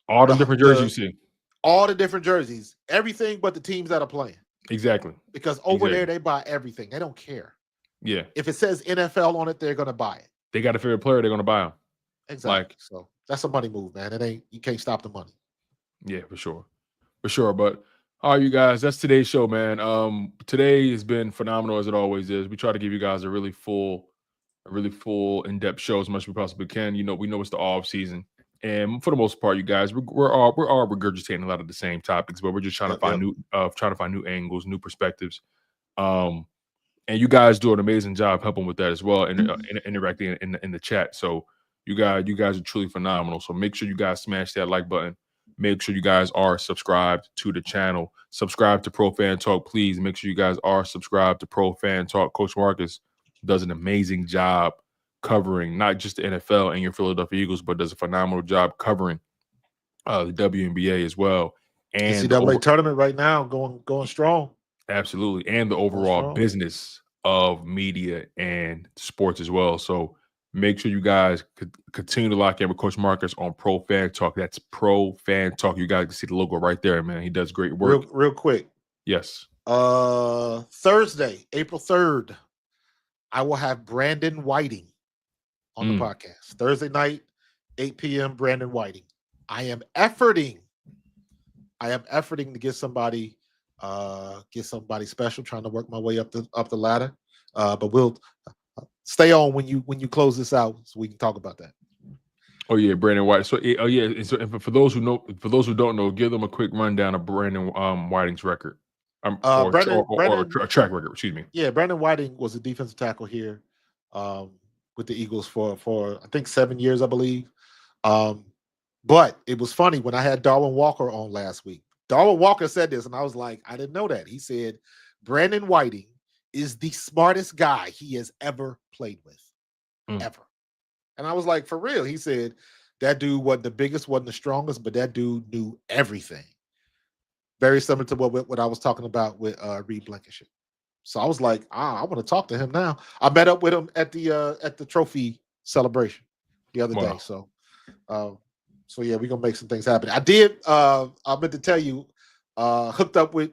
All them different jerseys you see. all the different jerseys, everything but the teams that are playing. Exactly. Because over there they buy everything. They don't care. Yeah. If it says NFL on it, they're gonna buy it. They got a favorite player, they're gonna buy them. Exactly. So that's a money move, man. You can't stop the money. Yeah, for sure. For sure. But all right, you guys, that's today's show, man. Today has been phenomenal as it always is. We try to give you guys a really full, in-depth show as much as we possibly can. You know, we know it's the off season. And for the most part, you guys, we're all regurgitating a lot of the same topics, but we're just trying to find new angles, new perspectives. And you guys do an amazing job helping with that as well, and interacting in the chat. So you guys are truly phenomenal. So make sure you guys smash that like button. Make sure you guys are subscribed to the channel. Subscribe to Pro Fan Talk, please. Make sure you guys are subscribed to Pro Fan Talk. Coach Marcus does an amazing job covering not just the NFL and your Philadelphia Eagles, but does a phenomenal job covering the WNBA as well. And NCAA tournament right now going strong. Absolutely. And the overall business of media and sports as well. So make sure you guys continue to lock in with Coach Marcus on Pro Fan Talk. That's Pro Fan Talk. You guys can see the logo right there, man. He does great work. Real quick. Yes. Thursday, April 3rd, I will have Brandon Whiting on the podcast. Thursday night, 8 p.m., Brandon Whiting. I am efforting to get somebody special, trying to work my way up the ladder. But we'll stay on when you close this out so we can talk about that. Oh yeah, Brandon White. So So for those who don't know, give them a quick rundown of Brandon Whiting's record. Or track record, excuse me. Yeah, Brandon Whiting was a defensive tackle here with the Eagles for I think 7 years, I believe. But it was funny when I had Darwin Walker on last week. Darwin Walker said this, and I was like, I didn't know that. He said, Brandon Whiting is the smartest guy he has ever played with, ever. And I was like, for real? He said, that dude wasn't the biggest, wasn't the strongest, but that dude knew everything. Very similar to what I was talking about with Reed Blankenship. So I was like, I want to talk to him now. I met up with him at the trophy celebration the other day. So yeah, we're gonna make some things happen. I did. I meant to tell you, hooked up with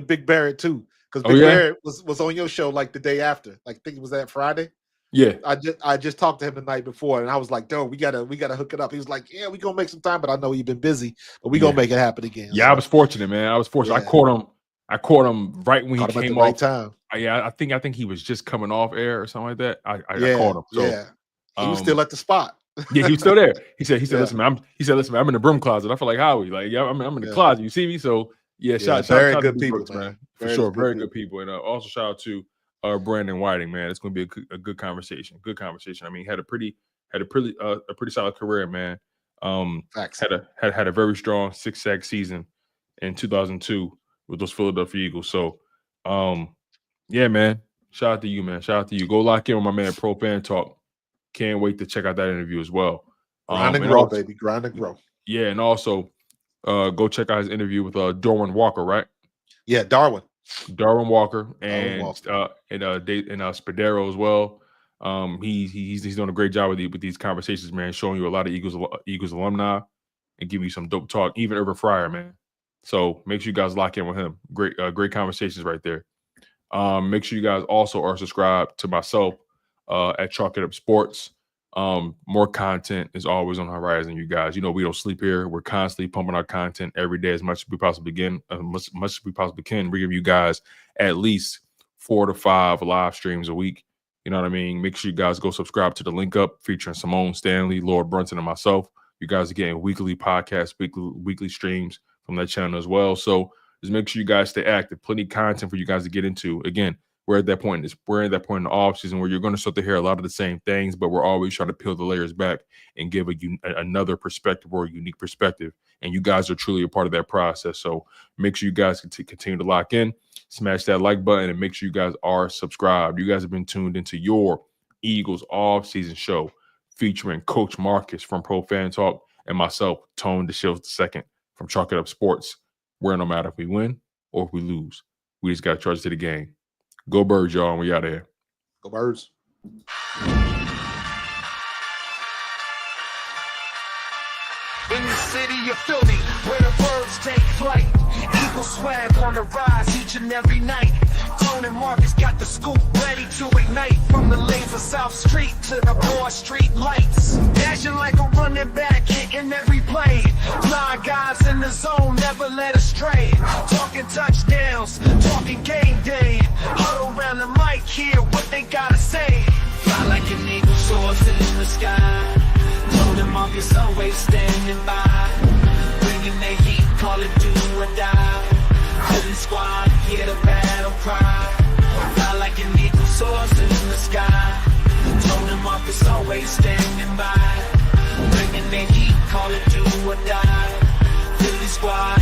Big Barrett too, because Barrett was on your show like the day after. Like I think it was that Friday. Yeah. I just talked to him the night before, and I was like, "Dude, we gotta hook it up." He was like, "Yeah, we gonna make some time, but I know you've been busy, but we gonna make it happen again." Yeah, so. I was fortunate, man. I was fortunate. Yeah. I caught him right when he came off. Right time. I think he was just coming off air or something like that. I caught him. So, he was still at the spot. Yeah, he was still there. He said, listen, I'm in the broom closet. I feel like Howie. Like, yeah, I'm in the closet. You see me? So shout out to people, man. For sure, very good people. And also shout out to Brandon Whiting, man. It's going to be a good conversation. Good conversation. I mean, had a pretty solid career, man. Had a very strong 6-sack season in 2002 with those Philadelphia Eagles. So, yeah, man. Shout out to you, man. Shout out to you. Go lock in with my man Pro Fan Talk. Can't wait to check out that interview as well. Grind and grow, baby. Grind and grow. Yeah, and also go check out his interview with Darwin Walker, right? Yeah, Darwin Walker and Spadero as well. He's doing a great job with these conversations, man. Showing you a lot of Eagles alumni and giving you some dope talk. Even Urban Fryer, man. So make sure you guys lock in with him. Great conversations right there. Make sure you guys also are subscribed to myself at Chalk It Up Sports. More content is always on the horizon, you guys. You know, we don't sleep here. We're constantly pumping our content every day as much as we possibly can. We give you guys at least 4 to 5 live streams a week. You know what I mean? Make sure you guys go subscribe to the Link Up featuring Simone Stanley, Lord Brunson, and myself. You guys are getting weekly podcasts, weekly streams from that channel as well. So just make sure you guys stay active. Plenty of content for you guys to get into. Again, we're at that point in the offseason where you're going to start to hear a lot of the same things, but we're always trying to peel the layers back and give another perspective or a unique perspective. And you guys are truly a part of that process. So make sure you guys continue to lock in, smash that like button, and make sure you guys are subscribed. You guys have been tuned into your Eagles off-season show featuring Coach Marcus from Pro Fan Talk and myself, Tone DeShields II from Chalk It Up Sports, where no matter if we win or if we lose, we just got to charge to the game. Go Birds, y'all, and we out of here. Go Birds. In the city of Philly, where the birds take flight, Eagle swag on the rise each and every night. Tone and Marcus got the scoop ready to ignite. From the lanes of South Street to the Broad Street lights, dashing like a running back, hitting every play. 9 guys in the zone, never led astray. Talking touchdowns, talking game day. Huddle around the mic, hear what they gotta say. Fly like an eagle, soaring in the sky. Tone and Marcus always standing by, bringing their heat, call it do or die. Philly squad, hear the battle cry. Fly like an eagle, soars in the sky. Tone and Marcus always standing by, bringing their heat, call it do or die. Philly squad.